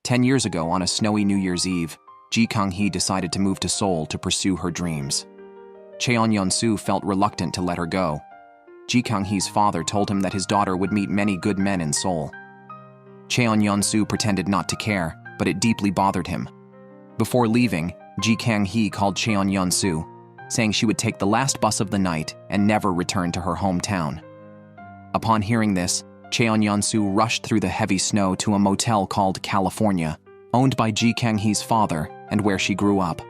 10 years ago, on a snowy New Year's Eve, Kang-hee decided to move to Seoul to pursue her dreams. Yeon-soo felt reluctant to let her go. Kang-hee's father told him that his daughter would meet many good men in Seoul. Yeon-soo pretended not to care, but it deeply bothered him. Before leaving, Kang-hee called Yeon-soo, saying she would take the last bus of the night and never return to her hometown. Upon hearing this, Yeon-soo rushed through the heavy snow to a motel called California, owned by Kang-hee's father and where she grew up.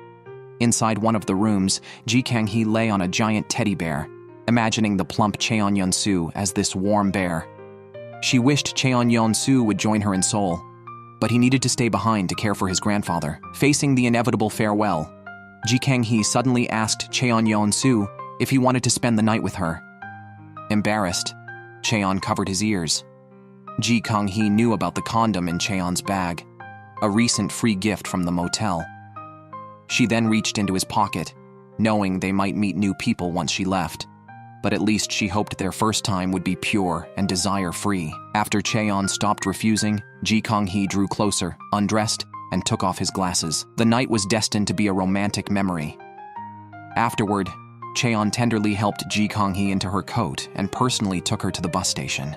Inside one of the rooms, Kang-hee lay on a giant teddy bear, imagining the plump Yeon-soo as this warm bear. She wished Yeon-soo would join her in Seoul, but he needed to stay behind to care for his grandfather. Facing the inevitable farewell, Kang-hee suddenly asked Yeon-soo if he wanted to spend the night with her. Embarrassed, Cheon covered his ears. Kang-hee knew about the condom in Cheon's bag, a recent free gift from the motel. She then reached into his pocket, knowing they might meet new people once she left, but at least she hoped their first time would be pure and desire-free. After Cheon stopped refusing, Kang-hee drew closer, undressed, and took off his glasses. The night was destined to be a romantic memory. Afterward, Cheon tenderly helped Kang-hee into her coat and personally took her to the bus station.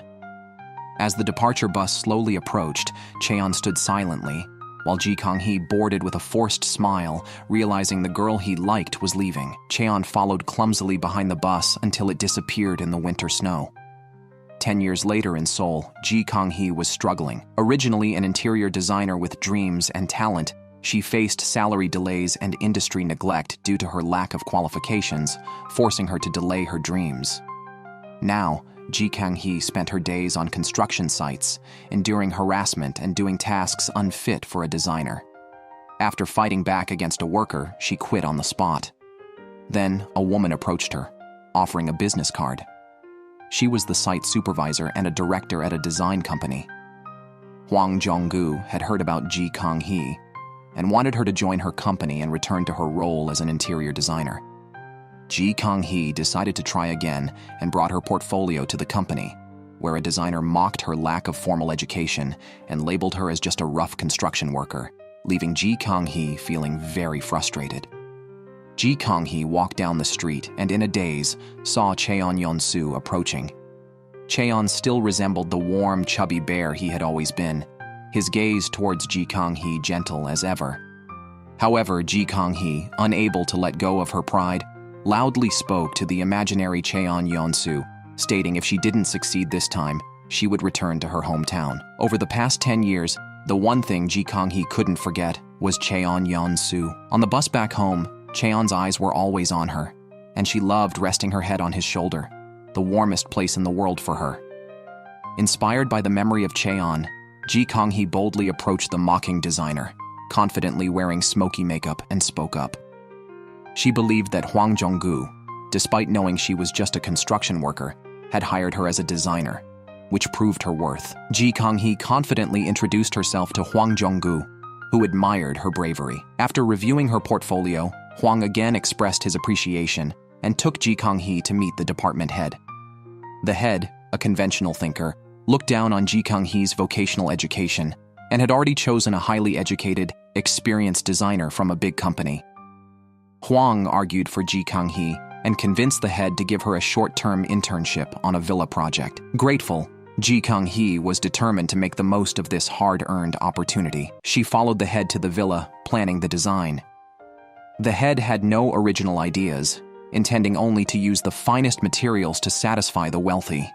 As the departure bus slowly approached, Cheon stood silently, while Kang-hee boarded with a forced smile, realizing the girl he liked was leaving. Cheon followed clumsily behind the bus until it disappeared in the winter snow. 10 years later in Seoul, Kang-hee was struggling. Originally an interior designer with dreams and talent, she faced salary delays and industry neglect due to her lack of qualifications, forcing her to delay her dreams. Now, Kang-hee spent her days on construction sites, enduring harassment and doing tasks unfit for a designer. After fighting back against a worker, she quit on the spot. Then, a woman approached her, offering a business card. She was the site supervisor and a director at a design company. Hwang Jong-gu had heard about Kang-hee and wanted her to join her company and return to her role as an interior designer. Kang-hee decided to try again and brought her portfolio to the company, where a designer mocked her lack of formal education and labeled her as just a rough construction worker, leaving Kang-hee feeling very frustrated. Kang-hee walked down the street and in a daze saw Yeon-soo approaching. Cheon still resembled the warm, chubby bear he had always been, his gaze towards Kang-hee gentle as ever. However, Kang-hee, unable to let go of her pride, loudly spoke to the imaginary Yeon-soo, stating if she didn't succeed this time, she would return to her hometown. Over the past 10 years, the one thing Kang-hee couldn't forget was Yeon-soo. On the bus back home, Cheon's eyes were always on her, and she loved resting her head on his shoulder, the warmest place in the world for her. Inspired by the memory of Cheon, Kang-hee boldly approached the mocking designer, confidently wearing smoky makeup, and spoke up. She believed that Hwang Jong-gu, despite knowing she was just a construction worker, had hired her as a designer, which proved her worth. Kang-hee confidently introduced herself to Hwang Jong-gu, who admired her bravery. After reviewing her portfolio, Hwang again expressed his appreciation and took Kang-hee to meet the department head. The head, a conventional thinker, looked down on Kang-hee's vocational education and had already chosen a highly educated, experienced designer from a big company. Hwang argued for Kang-hee and convinced the head to give her a short-term internship on a villa project. Grateful, Kang-hee was determined to make the most of this hard-earned opportunity. She followed the head to the villa, planning the design. The head had no original ideas, intending only to use the finest materials to satisfy the wealthy.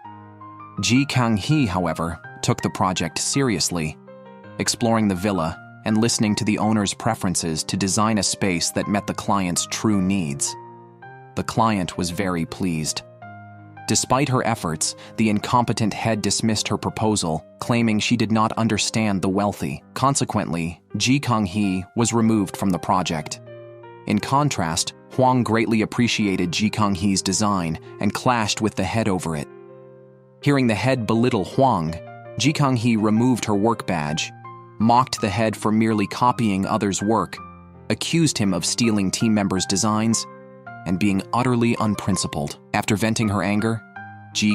Kang-hee, however, took the project seriously, exploring the villa and listening to the owner's preferences to design a space that met the client's true needs. The client was very pleased. Despite her efforts, the incompetent head dismissed her proposal, claiming she did not understand the wealthy. Consequently, Kang-hee was removed from the project. In contrast, Hwang greatly appreciated Kang-hee's design and clashed with the head over it. Hearing the head belittle Hwang, Kang-hee removed her work badge, mocked the head for merely copying others' work, accused him of stealing team members' designs, and being utterly unprincipled. After venting her anger,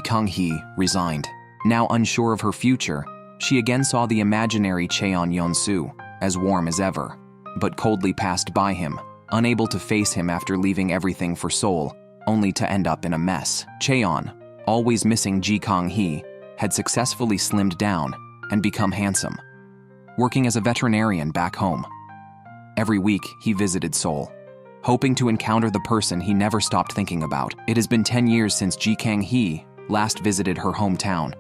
Kang-hee resigned. Now unsure of her future, she again saw the imaginary Yeon-soo, as warm as ever, but coldly passed by him, unable to face him after leaving everything for Seoul, only to end up in a mess. Cheon, always missing Kang-hee, had successfully slimmed down and become handsome, working as a veterinarian back home. Every week, he visited Seoul, hoping to encounter the person he never stopped thinking about. It has been 10 years since Kang-hee last visited her hometown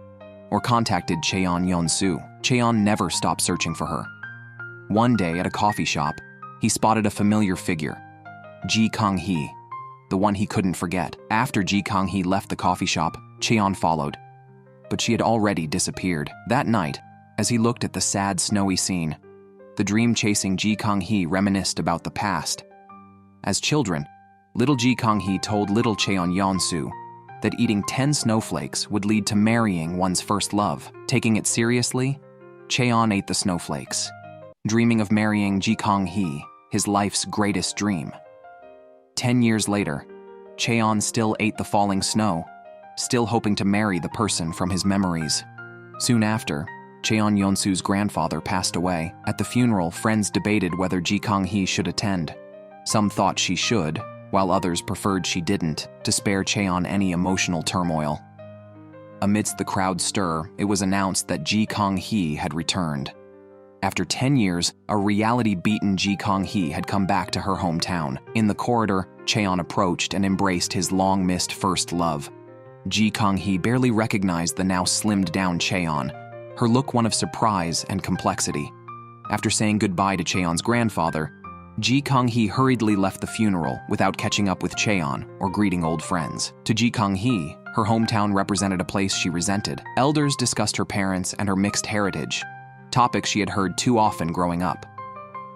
or contacted Cheon Yeon-soo. Cheon never stopped searching for her. One day at a coffee shop, he spotted a familiar figure, Kang-hee, the one he couldn't forget. After Kang-hee left the coffee shop, Cheon followed, but she had already disappeared. That night, as he looked at the sad, snowy scene, the dream-chasing Kang-hee reminisced about the past. As children, little Kang-hee told little Cheon Yeon-soo that eating 10 snowflakes would lead to marrying one's first love. Taking it seriously, Cheon ate the snowflakes, dreaming of marrying Kang-hee, his life's greatest dream. 10 years later, Cheon still ate the falling snow, still hoping to marry the person from his memories. Soon after, Cheon Yeon-soo's grandfather passed away. At the funeral, friends debated whether Kang-hee should attend. Some thought she should, while others preferred she didn't, to spare Cheon any emotional turmoil. Amidst the crowd's stir, it was announced that Kang-hee had returned. After 10 years, a reality-beaten Kang-hee had come back to her hometown. In the corridor, Cheon approached and embraced his long-missed first love. Kang-hee barely recognized the now slimmed-down Cheon, her look one of surprise and complexity. After saying goodbye to Cheon's grandfather, Kang-hee hurriedly left the funeral without catching up with Cheon or greeting old friends. To Kang-hee, her hometown represented a place she resented. Elders discussed her parents and her mixed heritage, topics she had heard too often growing up.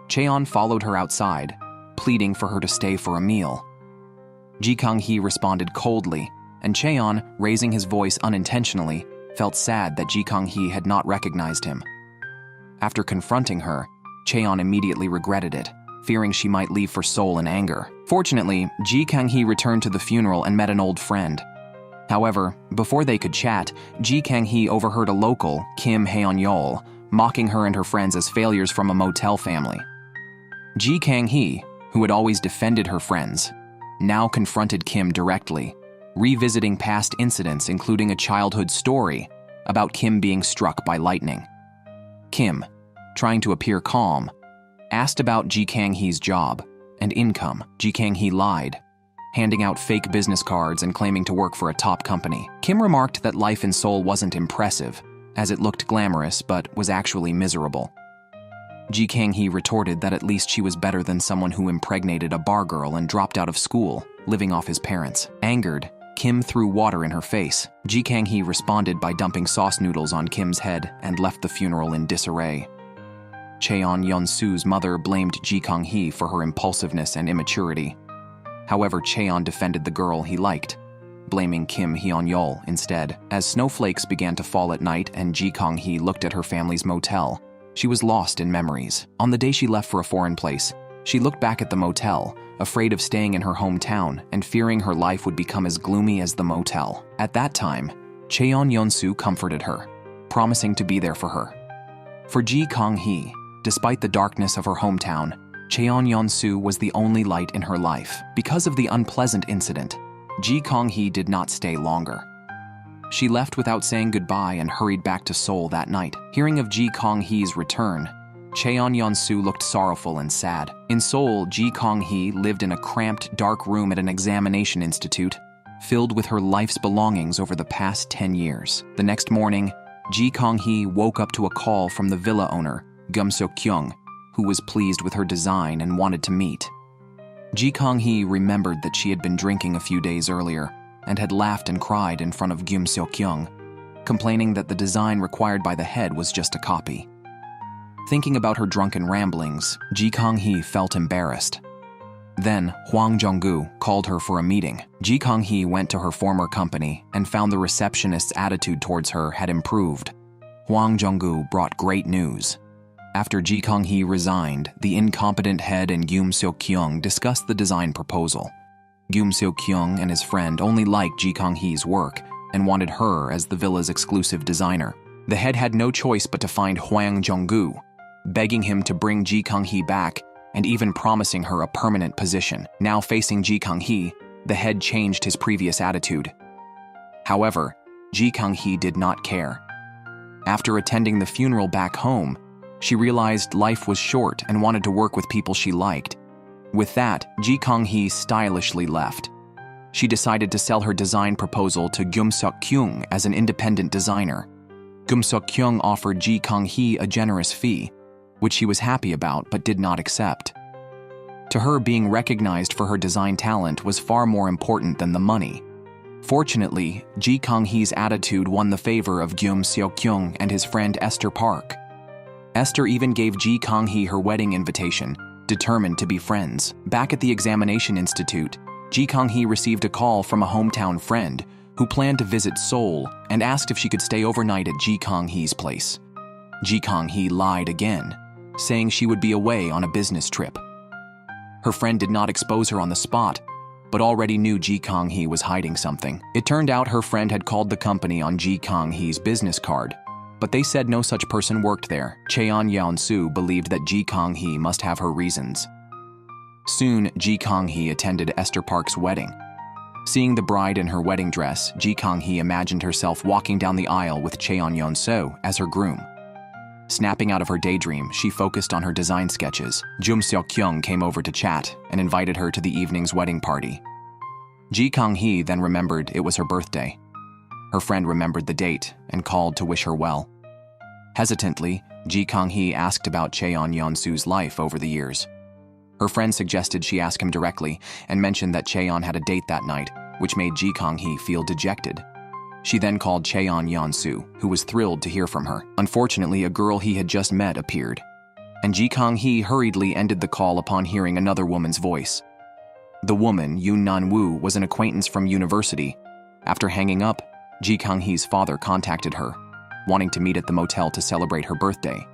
Cheon followed her outside, pleading for her to stay for a meal. Kang-hee responded coldly, and Cheon, raising his voice unintentionally, felt sad that Kang-hee had not recognized him. After confronting her, Cheon immediately regretted it, fearing she might leave for Seoul in anger. Fortunately, Kang-hee returned to the funeral and met an old friend. However, before they could chat, Kang-hee overheard a local, Kim Haeon-yeol, mocking her and her friends as failures from a motel family. Kang-hee, who had always defended her friends, now confronted Kim directly, revisiting past incidents including a childhood story about Kim being struck by lightning. Kim, trying to appear calm, asked about Kang-hee's job and income. Kang-hee lied, handing out fake business cards and claiming to work for a top company. Kim remarked that life in Seoul wasn't impressive, as it looked glamorous but was actually miserable. Kang-hee retorted that at least she was better than someone who impregnated a bar girl and dropped out of school, living off his parents. Angered, Kim threw water in her face. Kang-hee responded by dumping sauce noodles on Kim's head and left the funeral in disarray. Cheon Yeon-soo's mother blamed Kang-hee for her impulsiveness and immaturity. However, Cheon defended the girl he liked, blaming Kim Haeon-yeol instead. As snowflakes began to fall at night and Kang-hee looked at her family's motel, she was lost in memories. On the day she left for a foreign place, she looked back at the motel, afraid of staying in her hometown and fearing her life would become as gloomy as the motel. At that time, Cheon Yeon-soo comforted her, promising to be there for her. For Kang-hee, despite the darkness of her hometown, Cheon Yeon-soo was the only light in her life. Because of the unpleasant incident, Kang-hee did not stay longer. She left without saying goodbye and hurried back to Seoul that night. Hearing of Kang-hee's return, Cheon Yeon-soo looked sorrowful and sad. In Seoul, Kang-hee lived in a cramped, dark room at an examination institute, filled with her life's belongings over the past 10 years. The next morning, Kang-hee woke up to a call from the villa owner, Seok-kyung, who was pleased with her design and wanted to meet. Kang-hee remembered that she had been drinking a few days earlier and had laughed and cried in front of Seok-kyung, complaining that the design required by the head was just a copy. Thinking about her drunken ramblings, Kang-hee felt embarrassed. Then, Hwang Jung-gu called her for a meeting. Kang-hee went to her former company and found the receptionist's attitude towards her had improved. Hwang Jung-gu brought great news. After Kang-hee resigned, the incompetent head and Seok-kyung discussed the design proposal. Seok-kyung and his friend only liked Kang-hee's work and wanted her as the villa's exclusive designer. The head had no choice but to find Hwang Jung-gu, begging him to bring Ji Kang-hee back and even promising her a permanent position. Now facing Ji Kang-hee, the head changed his previous attitude. However, Ji Kang-hee did not care. After attending the funeral back home, she realized life was short and wanted to work with people she liked. With that, Ji Kang-hee stylishly left. She decided to sell her design proposal to Gyum Seok-kyung as an independent designer. Gyum Seok-kyung offered Ji Kang-hee a generous fee, which she was happy about but did not accept. To her, being recognized for her design talent was far more important than the money. Fortunately, Ji Kang-hee's attitude won the favor of Gyum Seok-kyung and his friend Esther Park. Esther even gave Ji Kang-hee her wedding invitation, determined to be friends. Back at the examination institute, Ji Kang-hee received a call from a hometown friend who planned to visit Seoul and asked if she could stay overnight at Ji Kang-hee's place. Ji Kang-hee lied again, saying she would be away on a business trip. Her friend did not expose her on the spot, but already knew Ji Kang-hee was hiding something. It turned out her friend had called the company on Ji Kang-hee's business card, but they said no such person worked there. Cheon Yeon-soo believed that Ji Kang-hee must have her reasons. Soon, Ji Kang-hee attended Esther Park's wedding. Seeing the bride in her wedding dress, Ji Kang-hee imagined herself walking down the aisle with Cheon Yeon-soo as her groom. Snapping out of her daydream, she focused on her design sketches. Gyum Seok-kyung came over to chat and invited her to the evening's wedding party. Ji Kang-hee then remembered it was her birthday. Her friend remembered the date and called to wish her well. Hesitantly, Ji Kang-hee asked about Cheon Yeon-soo's life over the years. Her friend suggested she ask him directly and mentioned that Cheon had a date that night, which made Ji Kang-hee feel dejected. She then called Cheon Yeon-soo, who was thrilled to hear from her. Unfortunately, a girl he had just met appeared, and Ji Kang-hee hurriedly ended the call upon hearing another woman's voice. The woman, Yoon Nan-woo, was an acquaintance from university. After hanging up, Ji Kang-hee's father contacted her, wanting to meet at the motel to celebrate her birthday.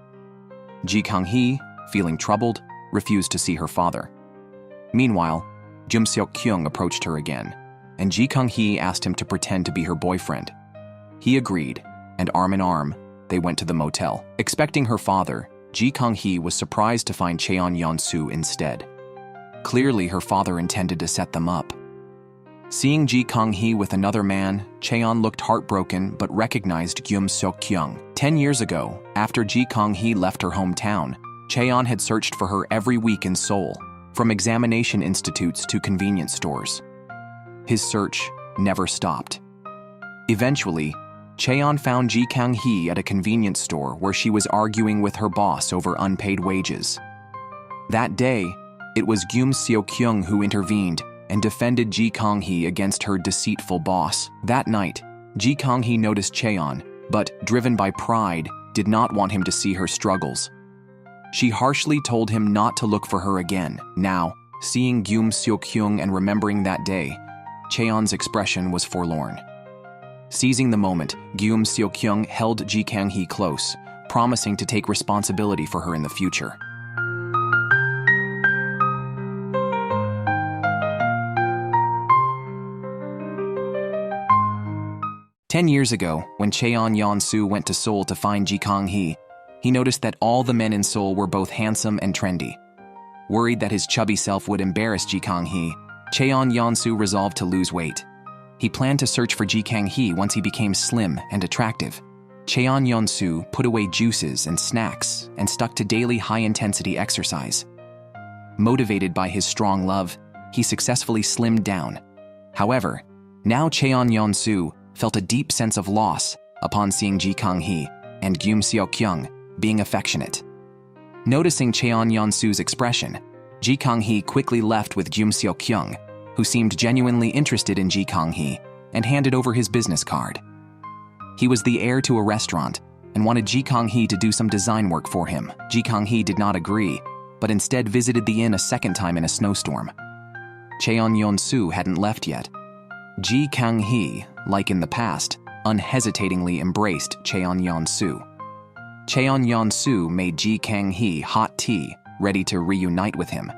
Ji Kang-hee, feeling troubled, refused to see her father. Meanwhile, Gyum Seok-kyung approached her again, and Ji Kang-hee asked him to pretend to be her boyfriend. He agreed, and arm in arm, they went to the motel. Expecting her father, Ji Kang-hee was surprised to find Cheon Yeon-soo instead. Clearly, her father intended to set them up. Seeing Ji Kang-hee with another man, Cheon looked heartbroken but recognized Gyum Seok-kyung. 10 years ago, after Ji Kang-hee left her hometown, Cheon had searched for her every week in Seoul, from examination institutes to convenience stores. His search never stopped. Eventually, Cheon found Ji Kang-hee at a convenience store where she was arguing with her boss over unpaid wages. That day, it was Gyum Seok-kyung who intervened and defended Ji Kang-hee against her deceitful boss. That night, Ji Kang-hee noticed Cheon, but, driven by pride, did not want him to see her struggles. She harshly told him not to look for her again. Now, seeing Gyum Seok-kyung and remembering that day, Cheon's expression was forlorn. Seizing the moment, Gyum Seok-kyung held Ji Kang-hee close, promising to take responsibility for her in the future. "10 years ago, when Cheon Yeon-soo went to Seoul to find Ji Kang-hee, he noticed that all the men in Seoul were both handsome and trendy. Worried that his chubby self would embarrass Ji Kang-hee, Cheon Yeon-soo resolved to lose weight. He planned to search for Ji Kang-hee once he became slim and attractive. Cheon Yeon-soo put away juices and snacks and stuck to daily high-intensity exercise. Motivated by his strong love, he successfully slimmed down. However, now Cheon Yeon-soo felt a deep sense of loss upon seeing Ji Kang-hee and Gyum Seok-kyung being affectionate. Noticing Cheon Yeon-soo's expression, Ji Kang-hee quickly left with Gyum Seok-kyung, who seemed genuinely interested in Ji Kang-hee, and handed over his business card. He was the heir to a restaurant and wanted Ji Kang-hee to do some design work for him. Ji Kang-hee did not agree, but instead visited the inn a second time in a snowstorm. Cheon Yeon-soo hadn't left yet. Ji Kang-hee, like in the past, unhesitatingly embraced Cheon Yeon-soo. Cheon Yeon-soo made Ji Kang-hee hot tea, ready to reunite with him.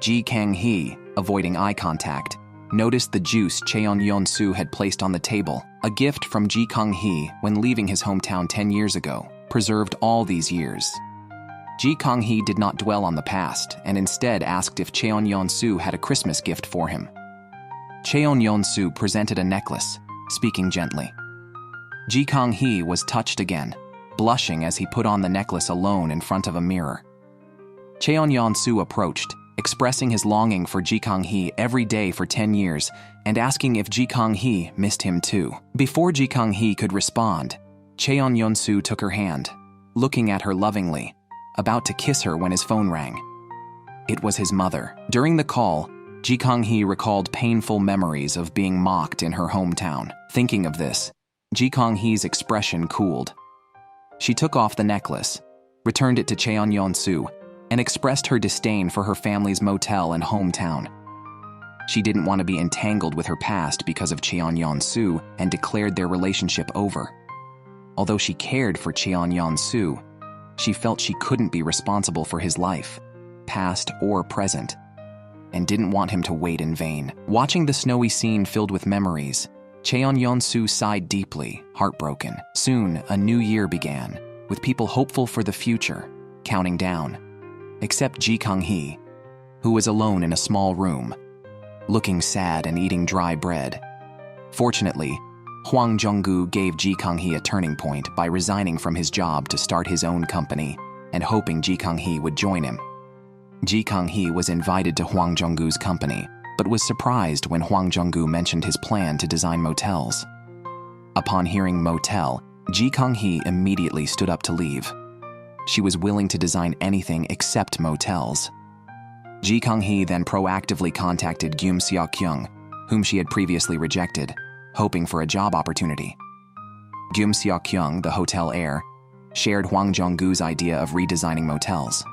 Ji Kang-hee, avoiding eye contact, noticed the juice Cheon Yeon-soo had placed on the table, a gift from Ji Kang-hee when leaving his hometown 10 years ago, preserved all these years. Ji Kang-hee did not dwell on the past and instead asked if Cheon Yeon-soo had a Christmas gift for him. Cheon Yeon-soo presented a necklace, speaking gently. Ji Kang-hee was touched again, blushing as he put on the necklace alone in front of a mirror. Cheon Yeon-soo approached, expressing his longing for Ji Kang-hee every day for 10 years and asking if Ji Kang-hee missed him too. Before Ji Kang-hee could respond, Cheon Yeon-soo took her hand, looking at her lovingly, about to kiss her when his phone rang. It was his mother. During the call, Ji Kang-hee recalled painful memories of being mocked in her hometown. Thinking of this, Ji Kang-hee's expression cooled. She took off the necklace, returned it to Cheon Yeon-soo, and expressed her disdain for her family's motel and hometown. She didn't want to be entangled with her past because of Cheon Yeon-soo and declared their relationship over. Although she cared for Cheon Yeon-soo, she felt she couldn't be responsible for his life, past or present, and didn't want him to wait in vain. Watching the snowy scene filled with memories, Cheon Yeon-soo sighed deeply, heartbroken. Soon, a new year began, with people hopeful for the future, counting down. Except Ji Kang-hee, who was alone in a small room, looking sad and eating dry bread. Fortunately, Hwang Jung-gu gave Ji Kang-hee a turning point by resigning from his job to start his own company and hoping Ji Kang-hee would join him. Ji Kang-hee was invited to Hwang Jung-gu's company, but was surprised when Hwang Jung-gu mentioned his plan to design motels. Upon hearing motel, Ji Kang-hee immediately stood up to leave. She was willing to design anything except motels. Ji Kang-hee then proactively contacted Gyum Seok-kyung, whom she had previously rejected, hoping for a job opportunity. Gyum Seok-kyung, the hotel heir, shared Hwang Jung-gu's idea of redesigning motels.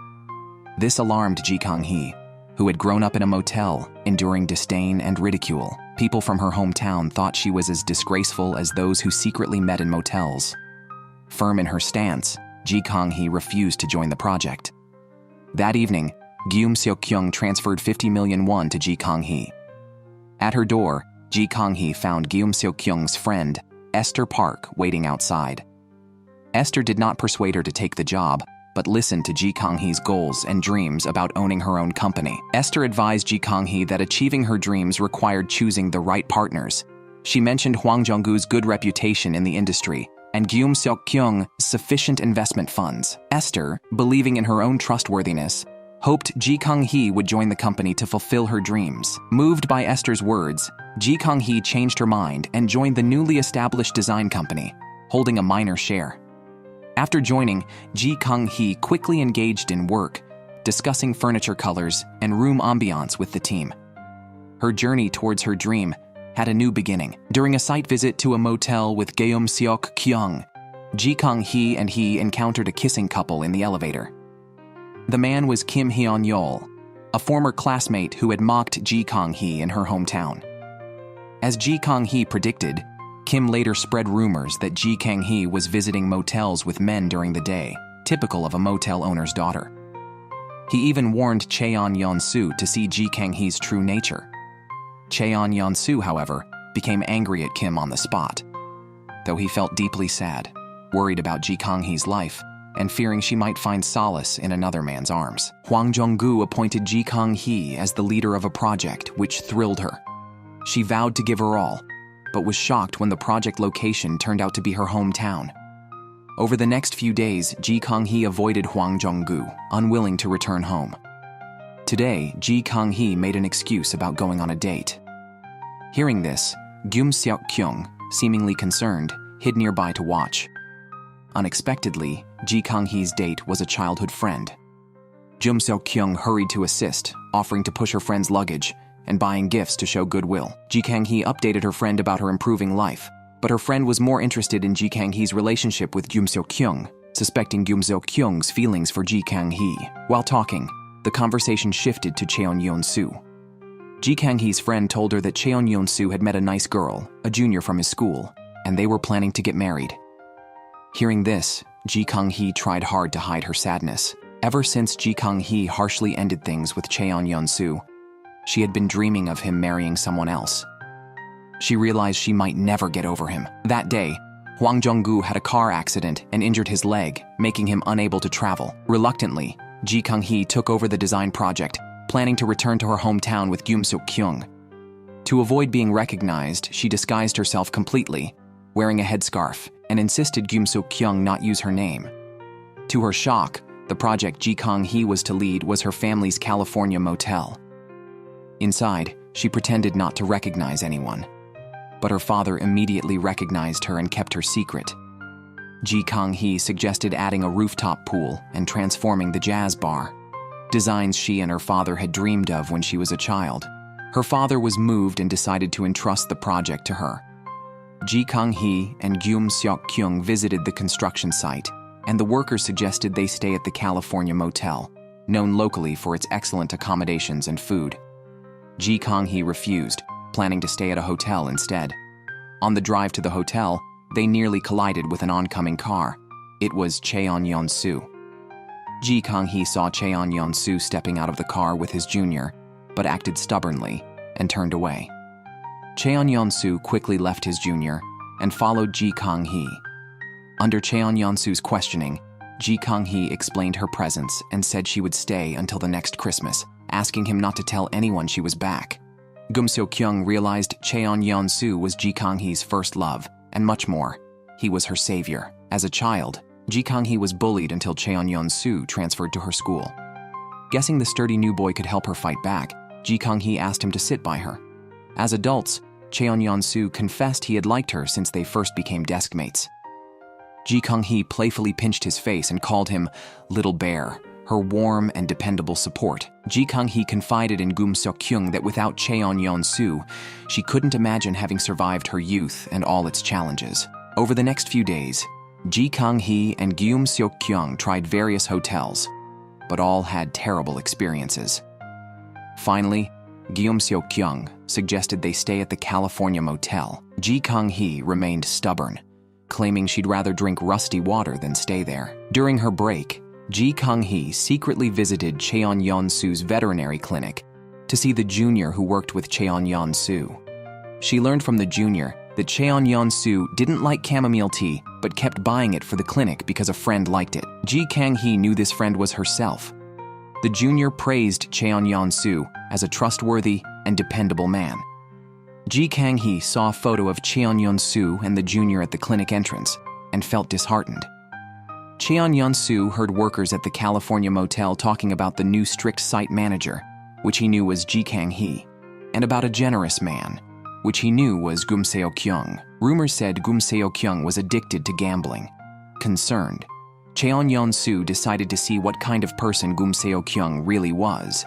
This alarmed Ji Kang-hee, who had grown up in a motel, enduring disdain and ridicule. People from her hometown thought she was as disgraceful as those who secretly met in motels. Firm in her stance, Ji Kang-hee refused to join the project. That evening, Gyum Seok-kyung transferred 50 million won to Ji Kang-hee. At her door, Ji Kang-hee found Gyum Seok-kyung's friend, Esther Park, waiting outside. Esther did not persuade her to take the job, but listened to Ji Kang-hee's goals and dreams about owning her own company. Esther advised Ji Kang-hee that achieving her dreams required choosing the right partners. She mentioned Hwang Jung-gu's good reputation in the industry and Gyum Seok-kyung's sufficient investment funds. Esther, believing in her own trustworthiness, hoped Ji Kang-hee would join the company to fulfill her dreams. Moved by Esther's words, Ji Kang-hee changed her mind and joined the newly established design company, holding a minor share. After joining, Ji Kang-hee quickly engaged in work, discussing furniture colors and room ambiance with the team. Her journey towards her dream had a new beginning. During a site visit to a motel with Gyum Seok-kyung, Ji Kang-hee and he encountered a kissing couple in the elevator. The man was Kim Hyun-yeol, a former classmate who had mocked Ji Kang-hee in her hometown. As Ji Kang-hee predicted, Kim later spread rumors that Ji Kang-hee was visiting motels with men during the day, typical of a motel owner's daughter. He even warned Cheon Yeon-soo to see Ji Kang-hee's true nature. Cheon Yeon-soo, however, became angry at Kim on the spot. Though he felt deeply sad, worried about Ji Kang-hee's life, and fearing she might find solace in another man's arms. Hwang Jung-gu appointed Ji Kang-hee as the leader of a project which thrilled her. She vowed to give her all, but was shocked when the project location turned out to be her hometown. Over the next few days, Ji Kang-hee avoided Hwang Jung-gu, unwilling to return home. Today, Ji Kang-hee made an excuse about going on a date. Hearing this, Gyum Seok-kyung, seemingly concerned, hid nearby to watch. Unexpectedly, Ji Kang-hee's date was a childhood friend. Gyum Seok-kyung hurried to assist, offering to push her friend's luggage and buying gifts to show goodwill. Ji Kang-hee updated her friend about her improving life, but her friend was more interested in Ji Kang-hee's relationship with Gyum Seok-kyung, suspecting Gyum Seok-kyung's feelings for Ji Kang-hee. While talking, the conversation shifted to Cheon Yeon-soo. Ji Kang-hee's friend told her that Cheon Yeon-soo had met a nice girl, a junior from his school, and they were planning to get married. Hearing this, Ji Kang-hee tried hard to hide her sadness. Ever since Ji Kang-hee harshly ended things with Cheon Yeon-soo, she had been dreaming of him marrying someone else. She realized she might never get over him. That day, Hwang Jong-gu had a car accident and injured his leg, making him unable to travel. Reluctantly, Ji Kang-hee took over the design project, planning to return to her hometown with Gyum Seok-kyung. To avoid being recognized, she disguised herself completely, wearing a headscarf, and insisted Gyum Seok-kyung not use her name. To her shock, the project Ji Kang-hee was to lead was her family's California motel. Inside, she pretended not to recognize anyone, but her father immediately recognized her and kept her secret. Ji Kang-hee suggested adding a rooftop pool and transforming the jazz bar, designs she and her father had dreamed of when she was a child. Her father was moved and decided to entrust the project to her. Ji Kang-hee and Gyum Seok-kyung visited the construction site, and the workers suggested they stay at the California Motel, known locally for its excellent accommodations and food. Ji Kang-hee refused, planning to stay at a hotel instead. On the drive to the hotel, they nearly collided with an oncoming car. It was Cheon-yeon-soo. Ji Kang-hee saw Cheon-yeon-soo stepping out of the car with his junior, but acted stubbornly and turned away. Cheon-yeon-soo quickly left his junior and followed Ji Kang-hee. Under Cheon-yeon-soo's questioning, Ji Kang-hee explained her presence and said she would stay until the next Christmas, asking him not to tell anyone she was back. Gyum Seok-kyung realized Cheon-yeon-soo was Ji Kang-hee's first love, and much more. He was her savior. As a child, Ji Kang-hee was bullied until Cheon-yeon-soo transferred to her school. Guessing the sturdy new boy could help her fight back, Ji Kang-hee asked him to sit by her. As adults, Cheon-yeon-soo confessed he had liked her since they first became desk mates. Ji Kang-hee playfully pinched his face and called him Little Bear, her warm and dependable support. Ji Kang-hee confided in Gyum Seok-kyung that without Cheon-yeon-soo, she couldn't imagine having survived her youth and all its challenges. Over the next few days, Ji Kang-hee and Gyum Seok-kyung tried various hotels, but all had terrible experiences. Finally, Gyum Seok-kyung suggested they stay at the California Motel. Ji Kang-hee remained stubborn, claiming she'd rather drink rusty water than stay there. During her break, Ji Kang-hee secretly visited Cheon-yeon-soo's veterinary clinic to see the junior who worked with Cheon-yeon-soo. She learned from the junior that Cheon-yeon-soo didn't like chamomile tea but kept buying it for the clinic because a friend liked it. Ji Kang-hee knew this friend was herself. The junior praised Cheon-yeon-soo as a trustworthy and dependable man. Ji Kang-hee saw a photo of Cheon-yeon-soo and the junior at the clinic entrance and felt disheartened. Cheon-yeon-soo heard workers at the California Motel talking about the new strict site manager, which he knew was Ji Kang-hee, and about a generous man, which he knew was Gyum Seok-kyung. Rumors said Gyum Seok-kyung was addicted to gambling. Concerned, Cheon-yeon-soo decided to see what kind of person Gyum Seok-kyung really was.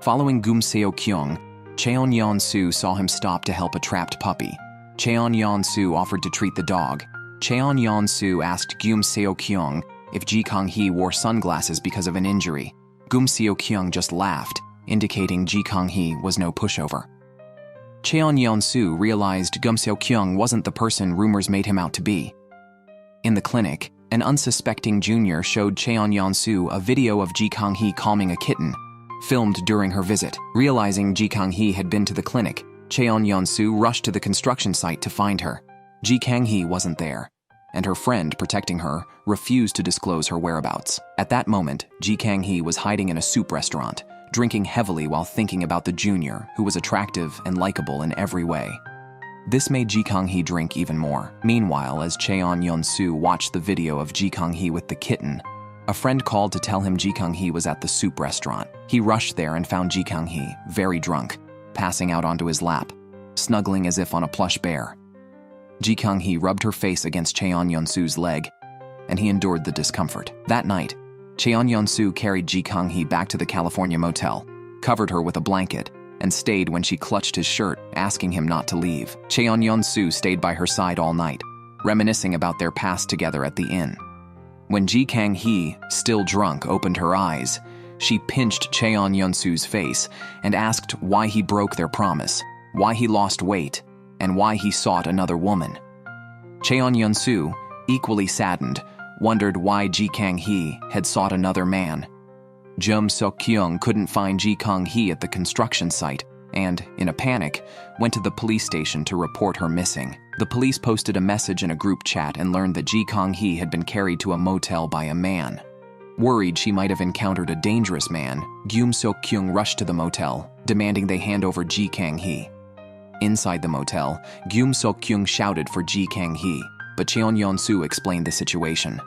Following Gyum Seok-kyung, Cheon-yeon-soo saw him stop to help a trapped puppy. Cheon-yeon-soo offered to treat the dog. Cheon-yeon-soo asked Gyum Seok-kyung if Ji Kang-hee wore sunglasses because of an injury. Gyum Seok-kyung just laughed, indicating Ji Kang-hee was no pushover. Cheon-yeon-soo realized Gyum Seok-kyung wasn't the person rumors made him out to be. In the clinic, an unsuspecting junior showed Cheon-yeon-soo a video of Ji Kang-hee calming a kitten, filmed during her visit. Realizing Ji Kang-hee had been to the clinic, Cheon-yeon-soo rushed to the construction site to find her. Ji Kang-hee wasn't there, and her friend protecting her refused to disclose her whereabouts. At that moment, Ji Kang-hee was hiding in a soup restaurant, drinking heavily while thinking about the junior, who was attractive and likable in every way. This made Ji Kang-hee drink even more. Meanwhile, as Cheon-yeon-soo watched the video of Ji Kang-hee with the kitten, a friend called to tell him Ji Kang-hee was at the soup restaurant. He rushed there and found Ji Kang-hee, very drunk, passing out onto his lap, snuggling as if on a plush bear. Ji Kang-hee rubbed her face against Cheon-yeon-soo's leg, and he endured the discomfort. That night, Cheon-yeon-soo carried Ji Kang-hee back to the California Motel, covered her with a blanket, and stayed when she clutched his shirt, asking him not to leave. Cheon-yeon-soo stayed by her side all night, reminiscing about their past together at the inn. When Ji Kang-hee, still drunk, opened her eyes, she pinched Cheon-yeon-soo's face and asked why he broke their promise, why he lost weight, and why he sought another woman. Cheon-yeon-soo, equally saddened, wondered why Ji Kang-hee had sought another man. Gyum Seok-kyung couldn't find Ji Kang-hee at the construction site, and, in a panic, went to the police station to report her missing. The police posted a message in a group chat and learned that Kang-hee had been carried to a motel by a man. Worried she might have encountered a dangerous man, Seok-kyung rushed to the motel, demanding they hand over Kang-hee. Inside the motel, Seok-kyung shouted for Kang-hee, but Cheon-yeon-soo explained the situation.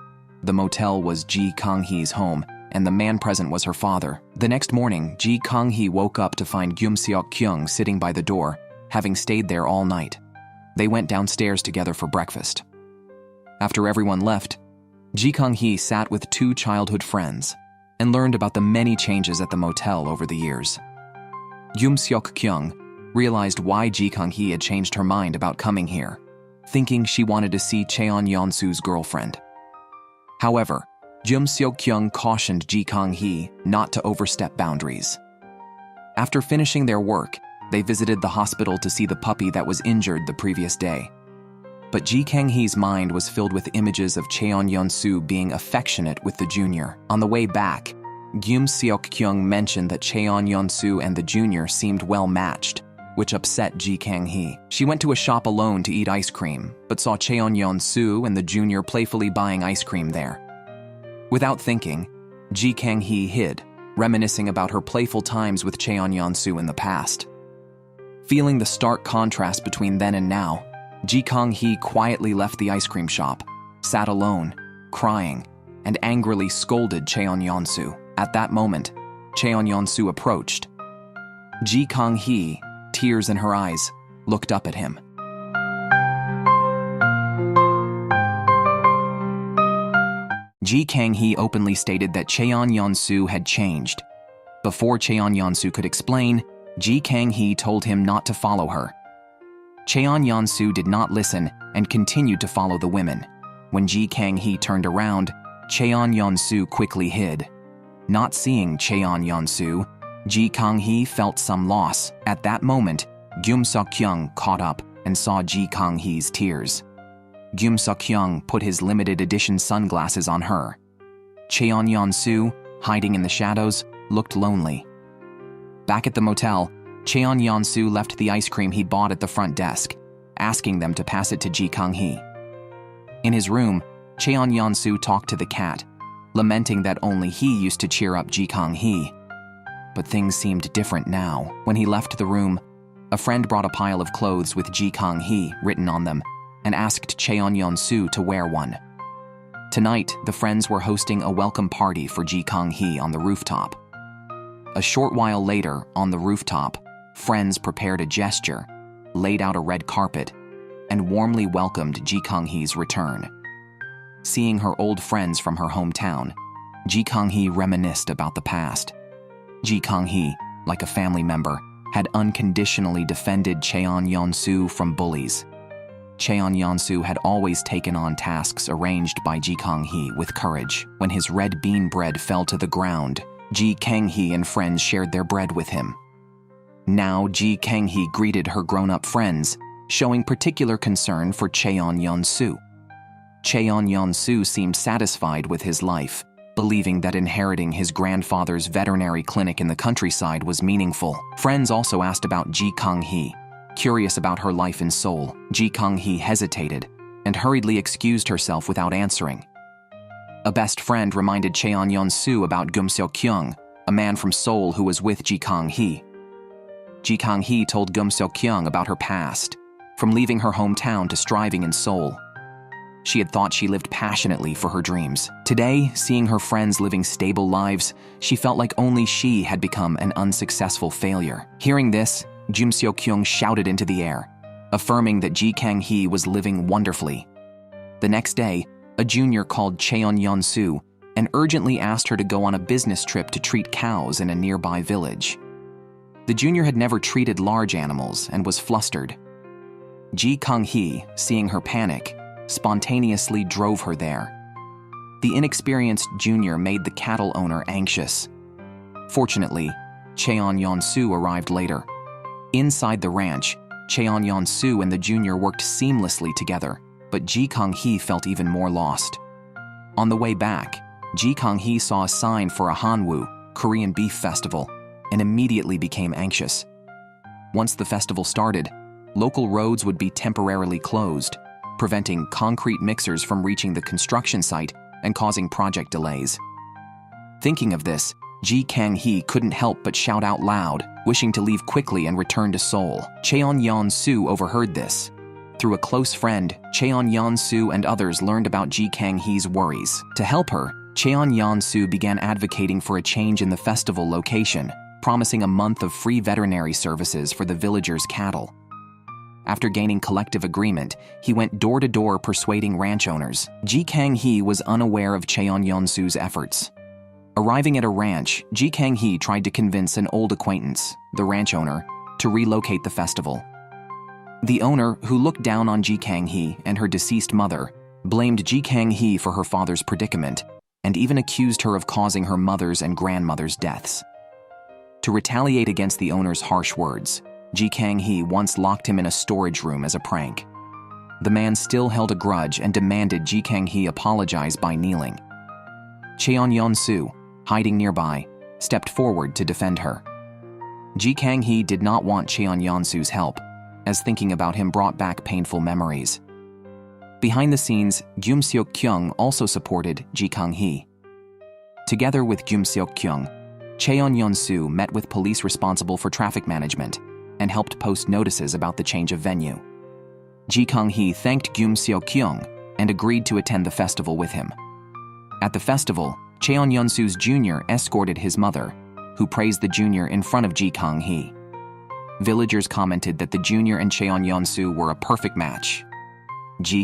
The motel was Kang-hee's home, and the man present was her father. The next morning, Kang-hee woke up to find Seok-kyung sitting by the door, having stayed there all night. They went downstairs together for breakfast. After everyone left, Kang-hee sat with two childhood friends and learned about the many changes at the motel over the years. Seok-kyung realized why Kang-hee had changed her mind about coming here, thinking she wanted to see Cheon-yeon-soo's girlfriend. However, Seok-kyung cautioned Kang-hee not to overstep boundaries. After finishing their work, they visited the hospital to see the puppy that was injured the previous day. But Kang-hee's mind was filled with images of Cheon-yeon-soo being affectionate with the junior. On the way back, Seok-kyung mentioned that Cheon-yeon-soo and the junior seemed well matched, which upset Kang-hee. She went to a shop alone to eat ice cream, but saw Cheon-yeon-soo and the junior playfully buying ice cream there. Without thinking, Kang-hee hid, reminiscing about her playful times with Cheon-yeon-soo in the past. Feeling the stark contrast between then and now, Kang-hee quietly left the ice cream shop, sat alone, crying, and angrily scolded Cheon-yeon-soo. At that moment, Cheon-yeon-soo approached. Kang-hee, tears in her eyes, looked up at him. Kang-hee openly stated that Cheon-yeon-soo had changed. Before Cheon-yeon-soo could explain, Kang-hee told him not to follow her. Cheon-yeon-soo did not listen and continued to follow the women. When Kang-hee turned around, Cheon-yeon-soo quickly hid. Not seeing Cheon-yeon-soo, Kang-hee felt some loss. At that moment, Seok-kyung caught up and saw Kang-hee's tears. Seok-kyung put his limited edition sunglasses on her. Cheon-yeon-soo, hiding in the shadows, looked lonely. Back at the motel, Cheon-yeon-soo left the ice cream he bought at the front desk, asking them to pass it to Kang-hee. In his room, Cheon-yeon-soo talked to the cat, lamenting that only he used to cheer up Kang-hee. But things seemed different now. When he left the room, a friend brought a pile of clothes with Kang-hee written on them and asked Cheon-yeon-soo to wear one. Tonight, the friends were hosting a welcome party for Kang-hee on the rooftop. A short while later, on the rooftop, friends prepared a gesture, laid out a red carpet, and warmly welcomed Kang-hee's return. Seeing her old friends from her hometown, Kang-hee reminisced about the past. Kang-hee, like a family member, had unconditionally defended Cheon-yeon-soo from bullies. Cheon-yeon-soo had always taken on tasks arranged by Kang-hee with courage. When his red bean bread fell to the ground, Kang-hee and friends shared their bread with him. Now Kang-hee greeted her grown-up friends, showing particular concern for Cheon-yeon-soo. Cheon-yeon-soo seemed satisfied with his life, believing that inheriting his grandfather's veterinary clinic in the countryside was meaningful. Friends also asked about Kang-hee, curious about her life in Seoul. Kang-hee hesitated and hurriedly excused herself without answering. A best friend reminded Cheon-yeon-soo about Seok-kyung, a man from Seoul who was with Kang-hee. Kang-hee told Seok-kyung about her past, from leaving her hometown to striving in Seoul. She had thought she lived passionately for her dreams. Today, seeing her friends living stable lives, she felt like only she had become an unsuccessful failure. Hearing this, Seok-kyung shouted into the air, affirming that Kang-hee was living wonderfully. The next day, a junior called Cheon-yeon-soo and urgently asked her to go on a business trip to treat cows in a nearby village. The junior had never treated large animals and was flustered. Kang-hee, seeing her panic, spontaneously drove her there. The inexperienced junior made the cattle owner anxious. Fortunately, Cheon-yeon-soo arrived later. Inside the ranch, Cheon-yeon-soo and the junior worked seamlessly together, but Kang-hee felt even more lost. On the way back, Kang-hee saw a sign for a Hanwoo, Korean beef festival, and immediately became anxious. Once the festival started, local roads would be temporarily closed, preventing concrete mixers from reaching the construction site and causing project delays. Thinking of this, Kang-hee couldn't help but shout out loud, wishing to leave quickly and return to Seoul. Cheon-yeon-soo overheard this. Through a close friend, Cheon-yeon-soo and others learned about Kang-hee's worries. To help her, Cheon-yeon-soo began advocating for a change in the festival location, promising a month of free veterinary services for the villagers' cattle. After gaining collective agreement, he went door to door persuading ranch owners. Kang-hee was unaware of Cheon-yeon-soo's efforts. Arriving at a ranch, Kang-hee tried to convince an old acquaintance, the ranch owner, to relocate the festival. The owner, who looked down on Kang-hee and her deceased mother, blamed Kang-hee for her father's predicament and even accused her of causing her mother's and grandmother's deaths. To retaliate against the owner's harsh words, Kang-hee once locked him in a storage room as a prank. The man still held a grudge and demanded Kang-hee apologize by kneeling. Cheon-yeon-soo, hiding nearby, stepped forward to defend her. Kang-hee did not want Cheon-yeon-soo's help, as thinking about him brought back painful memories. Behind the scenes, Seok-kyung also supported Kang-hee. Together with Seok-kyung, Cheon-yeon-soo met with police responsible for traffic management and helped post notices about the change of venue. Kang-hee thanked Seok-kyung and agreed to attend the festival with him. At the festival, Cheon-yeon-soo's junior escorted his mother, who praised the junior in front of Kang-hee. Villagers commented that the junior and Cheon-yeon-soo were a perfect match.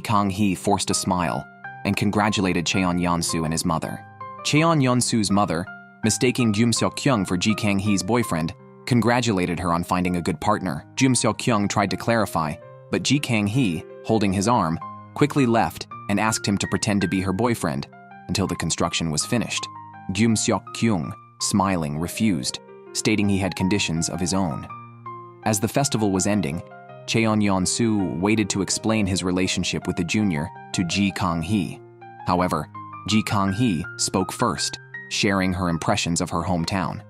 Kang-hee forced a smile and congratulated Cheon-yeon-soo and his mother. Cheon-yeon-soo's mother, mistaking Seok-kyung for Kang-hee's boyfriend, congratulated her on finding a good partner. Seok-kyung tried to clarify, but Kang-hee, holding his arm, quickly left and asked him to pretend to be her boyfriend until the construction was finished. Seok-kyung, smiling, refused, stating he had conditions of his own. As the festival was ending, Cheon-yeon-soo waited to explain his relationship with the junior to Kang-hee. However, Kang-hee spoke first, sharing her impressions of her hometown.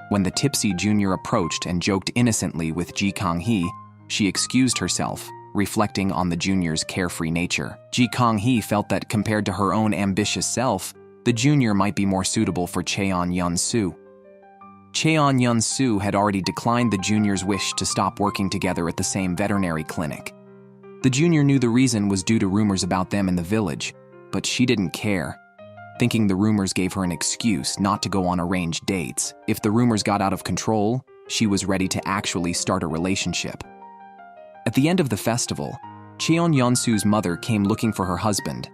When the tipsy junior approached and joked innocently with Kang-hee, she excused herself, reflecting on the junior's carefree nature. Kang-hee felt that compared to her own ambitious self, the junior might be more suitable for Cheon-yeon-soo. Cheon-yeon-soo had already declined the junior's wish to stop working together at the same veterinary clinic. The junior knew the reason was due to rumors about them in the village, but she didn't care, thinking the rumors gave her an excuse not to go on arranged dates. If the rumors got out of control, she was ready to actually start a relationship. At the end of the festival, Cheon-yeon-soo's mother came looking for her husband,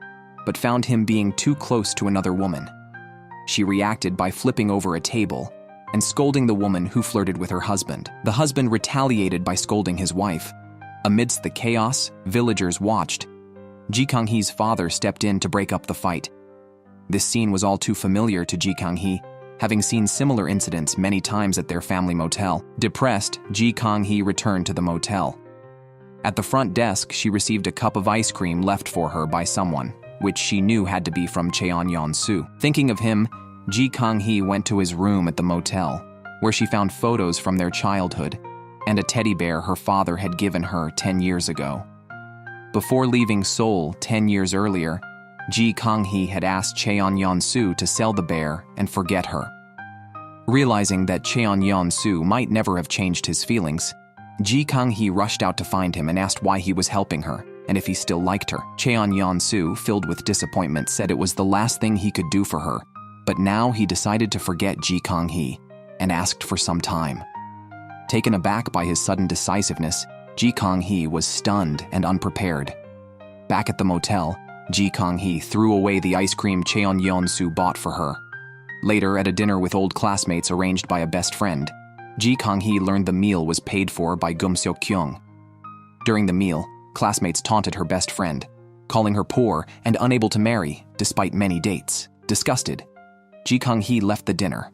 but found him being too close to another woman. She reacted by flipping over a table and scolding the woman who flirted with her husband. The husband retaliated by scolding his wife. Amidst the chaos, villagers watched. Kang-hee's father stepped in to break up the fight. This scene was all too familiar to Kang-hee, having seen similar incidents many times at their family motel. Depressed, Kang-hee returned to the motel. At the front desk, she received a cup of ice cream left for her by someone, which she knew had to be from Cheon-yeon-soo. Thinking of him, Kang-hee went to his room at the motel, where she found photos from their childhood and a teddy bear her father had given her 10 years ago. Before leaving Seoul 10 years earlier, Kang-hee had asked Cheon-yeon-soo to sell the bear and forget her. Realizing that Cheon-yeon-soo might never have changed his feelings, Kang-hee rushed out to find him and asked why he was helping her and if he still liked her. Cheon-yeon-soo, filled with disappointment, said it was the last thing he could do for her, but now he decided to forget Kang-hee and asked for some time. Taken aback by his sudden decisiveness, Kang-hee was stunned and unprepared. Back at the motel, Kang-hee threw away the ice cream Cheon-yeon-soo bought for her. Later, at a dinner with old classmates arranged by a best friend, Kang-hee learned the meal was paid for by Seok-kyung. During the meal, classmates taunted her best friend, calling her poor and unable to marry despite many dates. Disgusted, Kang-hee left the dinner.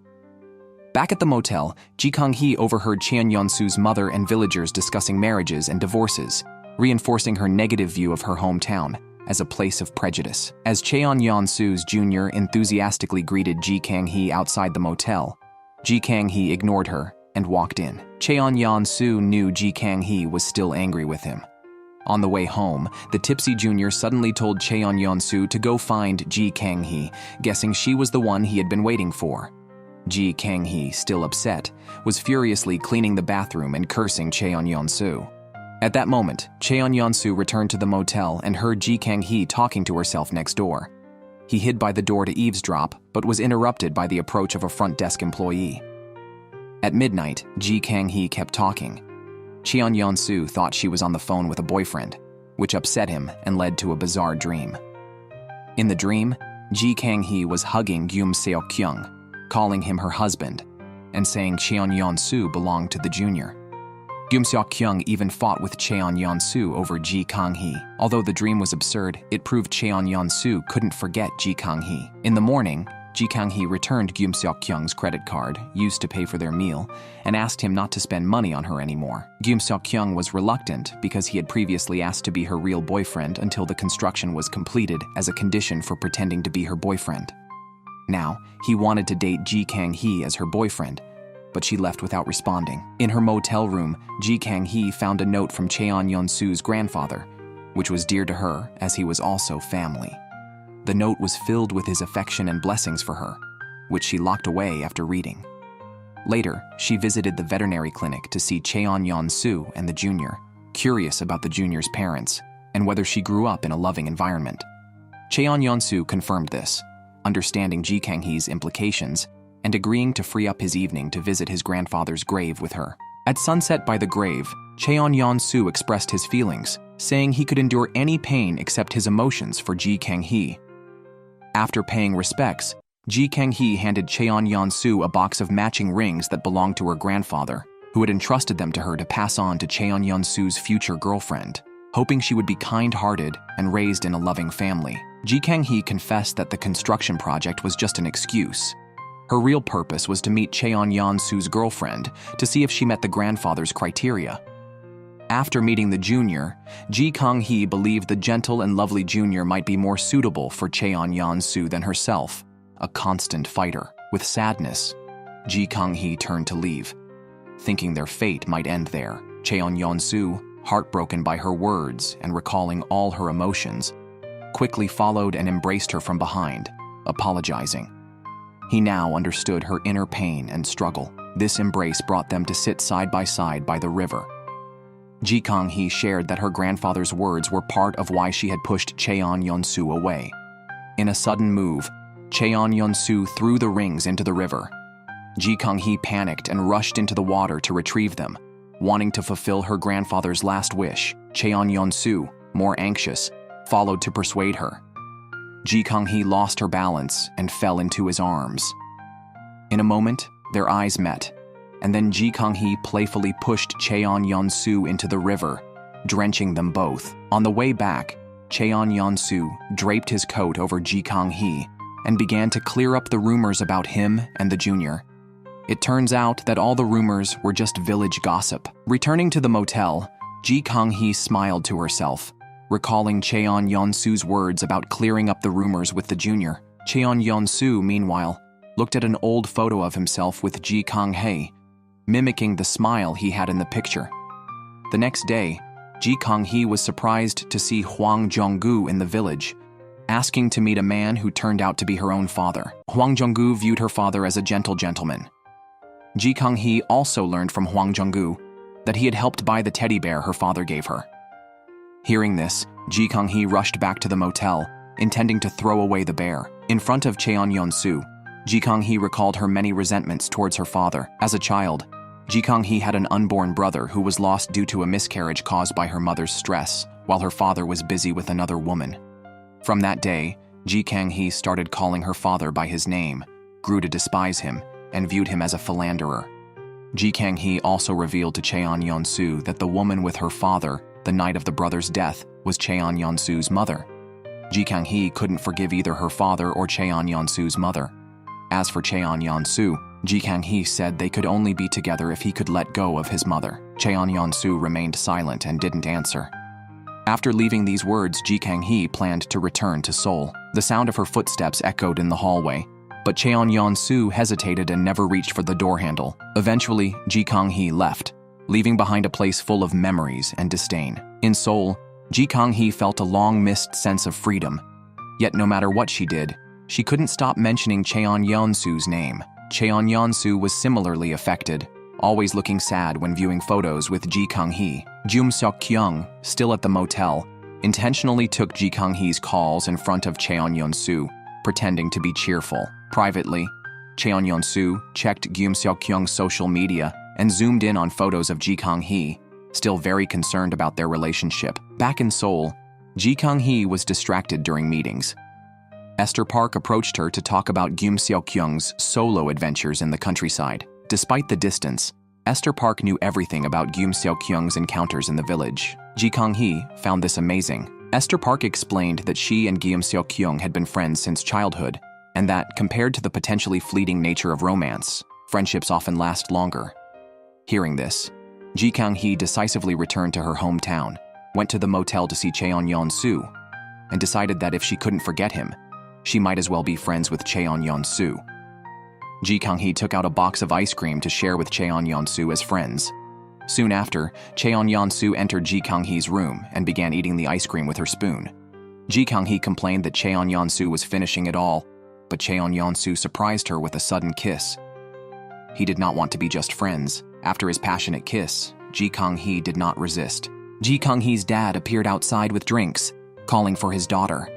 Back at the motel, Kang-hee overheard Cheon-yeon-soo's mother and villagers discussing marriages and divorces, reinforcing her negative view of her hometown as a place of prejudice. As Cheon-yeon-soo's junior enthusiastically greeted Kang-hee outside the motel, Kang-hee ignored her and walked in. Cheon-yeon-soo knew Ji Kang-hee was still angry with him. On the way home, the tipsy junior suddenly told Cheon-yeon-soo to go find Ji Kang-hee, guessing she was the one he had been waiting for. Ji Kang-hee, still upset, was furiously cleaning the bathroom and cursing Cheon-yeon-soo. At that moment, Cheon-yeon-soo returned to the motel and heard Ji Kang-hee talking to herself next door. He hid by the door to eavesdrop, but was interrupted by the approach of a front desk employee. At midnight, Ji Kang-hee kept talking. Cheon-yeon-soo thought she was on the phone with a boyfriend, which upset him and led to a bizarre dream. In the dream, Ji Kang-hee was hugging Gyum Seok-kyung, calling him her husband, and saying Cheon-yeon-soo belonged to the junior. Gyum Seok-kyung even fought with Cheon-yeon-soo over Ji Kang-hee. Although the dream was absurd, it proved Cheon-yeon-soo couldn't forget Ji Kang-hee. In the morning, Ji Kang-hee returned Gyum Seok-kyung's credit card, used to pay for their meal, and asked him not to spend money on her anymore. Gyum Seok-kyung was reluctant because he had previously asked to be her real boyfriend until the construction was completed as a condition for pretending to be her boyfriend. Now, he wanted to date Ji Kang-hee as her boyfriend, but she left without responding. In her motel room, Ji Kang-hee found a note from Cheon-yeon-soo's grandfather, which was dear to her as he was also family. The note was filled with his affection and blessings for her, which she locked away after reading. Later, she visited the veterinary clinic to see Cheon-yeon-soo and the junior, curious about the junior's parents and whether she grew up in a loving environment. Cheon-yeon-soo confirmed this, understanding Ji Kang-hee's implications and agreeing to free up his evening to visit his grandfather's grave with her. At sunset by the grave, Cheon-yeon-soo expressed his feelings, saying he could endure any pain except his emotions for Ji Kang-hee. After paying respects, Ji Kang-hee handed Cheon-yeon-soo a box of matching rings that belonged to her grandfather, who had entrusted them to her to pass on to Cheon-yeon-soo's future girlfriend, hoping she would be kind-hearted and raised in a loving family. Ji Kang-hee confessed that the construction project was just an excuse. Her real purpose was to meet Cheon-yeon-soo's girlfriend to see if she met the grandfather's criteria. After meeting the junior, Ji Kang-hee believed the gentle and lovely junior might be more suitable for Cheon-yeon-soo than herself, a constant fighter. With sadness, Ji Kang-hee turned to leave, thinking their fate might end there. Cheon-yeon-soo, heartbroken by her words and recalling all her emotions, quickly followed and embraced her from behind, apologizing. He now understood her inner pain and struggle. This embrace brought them to sit side by the river. Ji Kang-hee shared that her grandfather's words were part of why she had pushed Cheon-yeon-soo away. In a sudden move, Cheon-yeon-soo threw the rings into the river. Ji Kang-hee panicked and rushed into the water to retrieve them, wanting to fulfill her grandfather's last wish. Cheon-yeon-soo, more anxious, followed to persuade her. Ji Kang-hee lost her balance and fell into his arms. In a moment, their eyes met, and then Ji Kang-hee playfully pushed Cheon-yeon-soo into the river, drenching them both. On the way back, Cheon-yeon-soo draped his coat over Ji Kang-hee and began to clear up the rumors about him and the junior. It turns out that all the rumors were just village gossip. Returning to the motel, Ji Kang-hee smiled to herself, recalling Cheon-yeon-soo's words about clearing up the rumors with the junior. Cheon-yeon-soo, meanwhile, looked at an old photo of himself with Ji Kang-hee, mimicking the smile he had in the picture. The next day, Ji Kang-hee was surprised to see Hwang Jong-gu in the village, asking to meet a man who turned out to be her own father. Hwang Jong-gu viewed her father as a gentle gentleman. Ji Kang-hee also learned from Hwang Jong-gu that he had helped buy the teddy bear her father gave her. Hearing this, Ji Kang-hee rushed back to the motel, intending to throw away the bear. In front of Cheon-yeon-soo, Ji Kang-hee recalled her many resentments towards her father. As a child, Ji Kang-hee had an unborn brother who was lost due to a miscarriage caused by her mother's stress, while her father was busy with another woman. From that day, Ji Kang-hee started calling her father by his name, grew to despise him, and viewed him as a philanderer. Ji Kang-hee also revealed to Cheon-yeon-soo that the woman with her father the night of the brother's death was Cheon-yeon-soo's mother. Ji Kang-hee couldn't forgive either her father or Cheon-yeon-soo's mother. As for Cheon-yeon-soo, Ji Kang-hee said they could only be together if he could let go of his mother. Cheon-yeon-soo remained silent and didn't answer. After leaving these words, Ji Kang-hee planned to return to Seoul. The sound of her footsteps echoed in the hallway, but Cheon Yeon-soo hesitated and never reached for the door handle. Eventually, Ji Kang-hee left, leaving behind a place full of memories and disdain. In Seoul, Ji Kang-hee felt a long-missed sense of freedom. Yet no matter what she did, she couldn't stop mentioning Cheon Yeon-soo's name. Cheon Yeon-soo was similarly affected, always looking sad when viewing photos with Ji Kang-hee. Jum Seok-kyung, still at the motel, intentionally took Ji Kang-hee's calls in front of Cheon Yeon-soo, pretending to be cheerful. Privately, Cheon Yeon-soo checked Gyum Seok-kyung's social media and zoomed in on photos of Ji Kang-hee, still very concerned about their relationship. Back in Seoul, Ji Kang-hee was distracted during meetings. Esther Park approached her to talk about Gyum Seok-kyung's solo adventures in the countryside. Despite the distance, Esther Park knew everything about Gyum Seok-kyung's encounters in the village. Ji Kang-hee found this amazing. Esther Park explained that she and Gyum Seok-kyung had been friends since childhood, and that, compared to the potentially fleeting nature of romance, friendships often last longer. Hearing this, Ji Kang-hee decisively returned to her hometown, went to the motel to see Cheon Yeon-soo, and decided that if she couldn't forget him, she might as well be friends with Cheon Yeon-soo. Ji Kang-hee took out a box of ice cream to share with Cheon Yeon-soo as friends. Soon after, Cheon Yeon-soo entered Ji Kang-hee's room and began eating the ice cream with her spoon. Ji Kang-hee complained that Cheon Yeon-soo was finishing it all, but Cheon Yeon-soo surprised her with a sudden kiss. He did not want to be just friends. After his passionate kiss, Ji Kang-hee did not resist. Ji Kang-hee's dad appeared outside with drinks, calling for his daughter.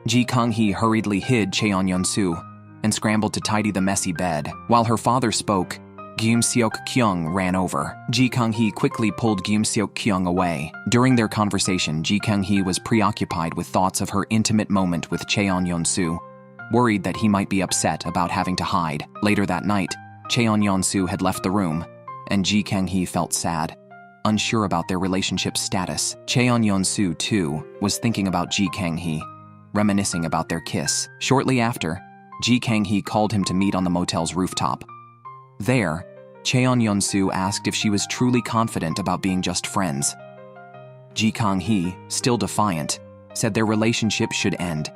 Ji Kang-hee hurriedly hid Cheon Yeon-soo and scrambled to tidy the messy bed. While her father spoke, Gyum Seok-kyung ran over. Ji Kang-hee quickly pulled Gyum Seok-kyung away. During their conversation, Ji Kang-hee was preoccupied with thoughts of her intimate moment with Cheon Yeon-soo, worried that he might be upset about having to hide. Later that night, Cheon Yeon-soo had left the room, and Ji Kang-hee felt sad, unsure about their relationship status. Cheon Yeon-soo, too, was thinking about Ji Kang-hee, reminiscing about their kiss. Shortly after, Ji Kang-hee called him to meet on the motel's rooftop. There, Cheon Yeon-soo asked if she was truly confident about being just friends. Ji Kang-hee, still defiant, said their relationship should end.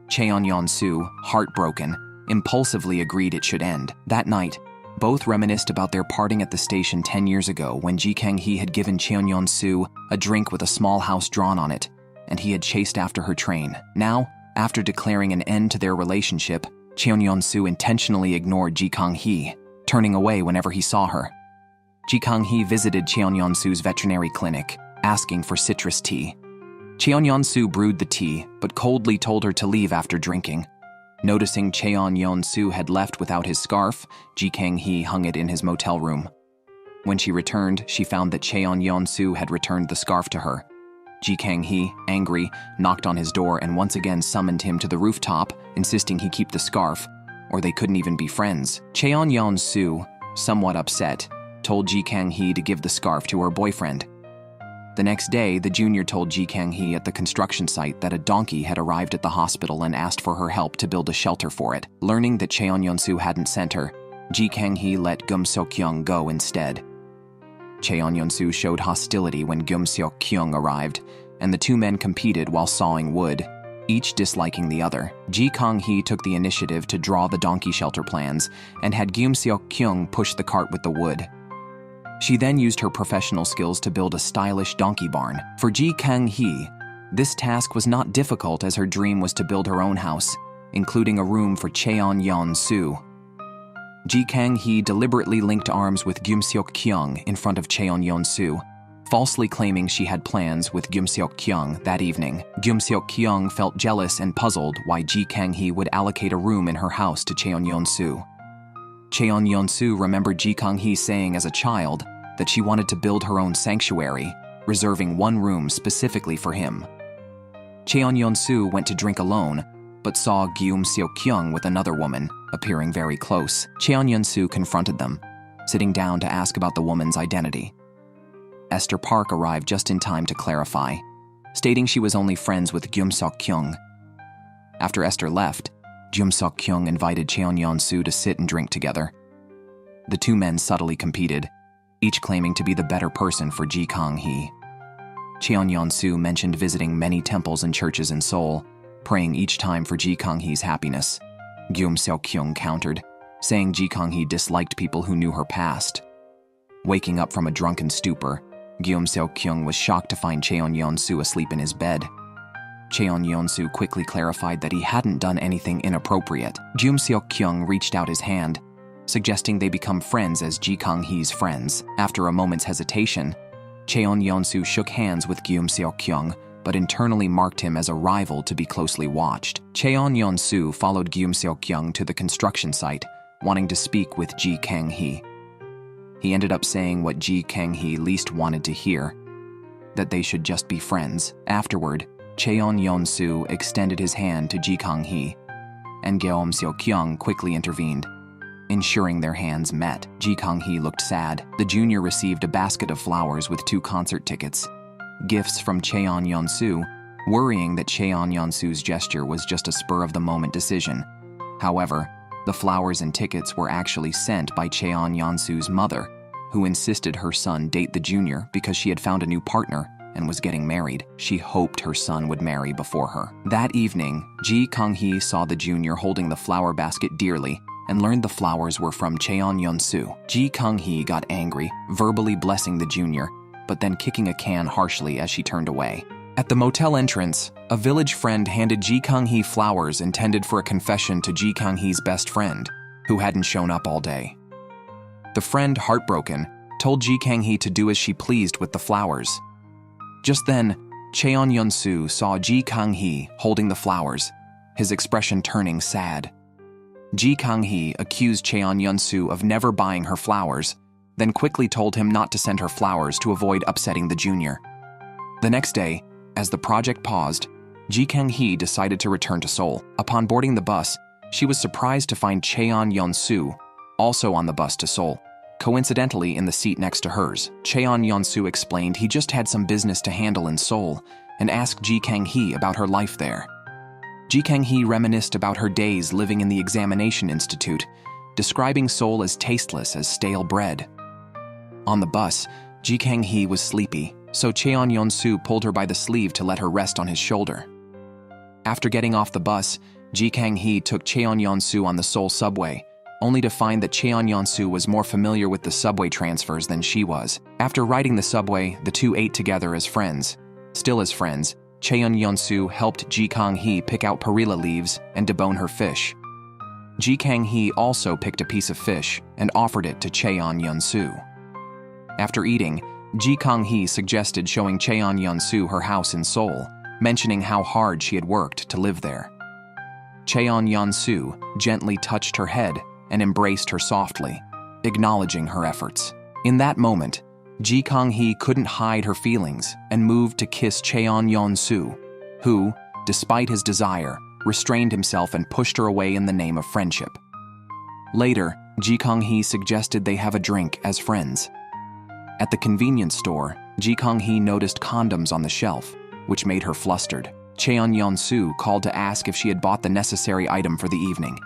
Cheon Yeon-soo, heartbroken, impulsively agreed it should end. That night, both reminisced about their parting at the station 10 years ago when Ji Kang-hee had given Cheon Yeon-soo a drink with a small house drawn on it, and he had chased after her train. Now, after declaring an end to their relationship, Cheon Yeon-soo intentionally ignored Ji Kang-hee, turning away whenever he saw her. Ji Kang-hee visited Cheon Yeon-soo's veterinary clinic, asking for citrus tea. Cheon Yeon-soo brewed the tea, but coldly told her to leave after drinking. Noticing Cheon Yeon-soo had left without his scarf, Ji Kang-hee hung it in his motel room. When she returned, she found that Cheon Yeon-soo had returned the scarf to her. Ji Kang-hee, angry, knocked on his door and once again summoned him to the rooftop, insisting he keep the scarf, or they couldn't even be friends. Cheon Yeon-soo, somewhat upset, told Ji Kang-hee to give the scarf to her boyfriend. The next day, the junior told Ji Kang-hee at the construction site that a donkey had arrived at the hospital and asked for her help to build a shelter for it. Learning that Cheon Yeon-soo hadn't sent her, Ji Kang-hee let Gyum Seok-kyung go instead. Cheon Yeon-soo showed hostility when Gyum Seok-kyung arrived, and the two men competed while sawing wood, each disliking the other. Ji Kang-hee took the initiative to draw the donkey shelter plans and had Gyum Seok-kyung push the cart with the wood. She then used her professional skills to build a stylish donkey barn. For Ji Kang-hee, this task was not difficult as her dream was to build her own house, including a room for Cheon Yeon-soo. Ji Kang-hee deliberately linked arms with Gyum Seok-kyung in front of Cheon Yeon-soo, falsely claiming she had plans with Gyum Seok-kyung that evening. Gyum Seok-kyung felt jealous and puzzled why Ji Kang-hee would allocate a room in her house to Cheon Yeon-soo. Cheon Yeon-soo remembered Ji Kang-hee saying as a child that she wanted to build her own sanctuary, reserving one room specifically for him. Cheon Yeon-soo went to drink alone, but saw Gyum Seok-kyung with another woman, appearing very close. Cheon Yeon-soo confronted them, sitting down to ask about the woman's identity. Esther Park arrived just in time to clarify, stating she was only friends with Gyum Seok-kyung. After Esther left, Gyum Seok-kyung invited Cheon Yeon-soo to sit and drink together. The two men subtly competed, each claiming to be the better person for Ji Kang-hee. Cheon Yeon-soo mentioned visiting many temples and churches in Seoul, praying each time for Ji Kang-hee's happiness. Seok-kyung countered, saying Ji Kang-hee disliked people who knew her past. Waking up from a drunken stupor, Seok-kyung was shocked to find Cheon-yeon-soo asleep in his bed. Cheon-yeon-soo quickly clarified that he hadn't done anything inappropriate. Seok-kyung reached out his hand, suggesting they become friends as Ji Kang-hee's friends. After a moment's hesitation, Cheon-yeon-soo shook hands with Seok-kyung, but internally marked him as a rival to be closely watched. Cheon-yeon-soo followed Seok-kyung to the construction site, wanting to speak with Ji Kang-hee. He ended up saying what Ji Kang-hee least wanted to hear, that they should just be friends. Afterward, Cheon-yeon-soo extended his hand to Ji Kang-hee, and Seok-kyung quickly intervened, ensuring their hands met. Ji Kang-hee looked sad. The junior received a basket of flowers with 2 concert tickets, gifts from Cheon-yeon-soo, worrying that Cheon-yeon-soo's gesture was just a spur-of-the-moment decision. However, the flowers and tickets were actually sent by Cheon-yeon-soo's mother, who insisted her son date the junior because she had found a new partner and was getting married. She hoped her son would marry before her. That evening, Ji Kang-hee saw the junior holding the flower basket dearly and learned the flowers were from Cheon-yeon-soo. Ji Kang-hee got angry, verbally blessing the junior, but then kicking a can harshly as she turned away. At the motel entrance, a village friend handed Ji Kang-hee flowers intended for a confession to Ji Kang-hee's best friend, who hadn't shown up all day. The friend, heartbroken, told Ji Kang-hee to do as she pleased with the flowers. Just then, Cheon-yeon-soo saw Ji Kang-hee holding the flowers, his expression turning sad. Ji Kang-hee accused Cheon-yeon-soo of never buying her flowers, then quickly told him not to send her flowers to avoid upsetting the junior. The next day, as the project paused, Ji Kang-hee decided to return to Seoul. Upon boarding the bus, she was surprised to find Cheon-yeon-soo also on the bus to Seoul, coincidentally in the seat next to hers. Cheon-yeon-soo explained he just had some business to handle in Seoul and asked Ji Kang-hee about her life there. Ji Kang-hee reminisced about her days living in the examination institute, describing Seoul as tasteless as stale bread. On the bus, Ji Kang-hee was sleepy, so Cheon-yeon-soo pulled her by the sleeve to let her rest on his shoulder. After getting off the bus, Ji Kang-hee took Cheon-yeon-soo on the Seoul subway, only to find that Cheon-yeon-soo was more familiar with the subway transfers than she was. After riding the subway, the two ate together as friends. Still as friends, Cheon-yeon-soo helped Ji Kang-hee pick out perilla leaves and debone her fish. Ji Kang-hee also picked a piece of fish and offered it to Cheon-yeon-soo. After eating, Ji Kang-hee suggested showing Cheon-yeon-soo her house in Seoul, mentioning how hard she had worked to live there. Cheon-yeon-soo gently touched her head and embraced her softly, acknowledging her efforts. In that moment, Ji Kang-hee couldn't hide her feelings and moved to kiss Cheon-yeon-soo, who, despite his desire, restrained himself and pushed her away in the name of friendship. Later, Ji Kang-hee suggested they have a drink as friends. At the convenience store, Ji Kang-hee noticed condoms on the shelf, which made her flustered. Cheon-yeon-soo called to ask if she had bought the necessary item for the evening.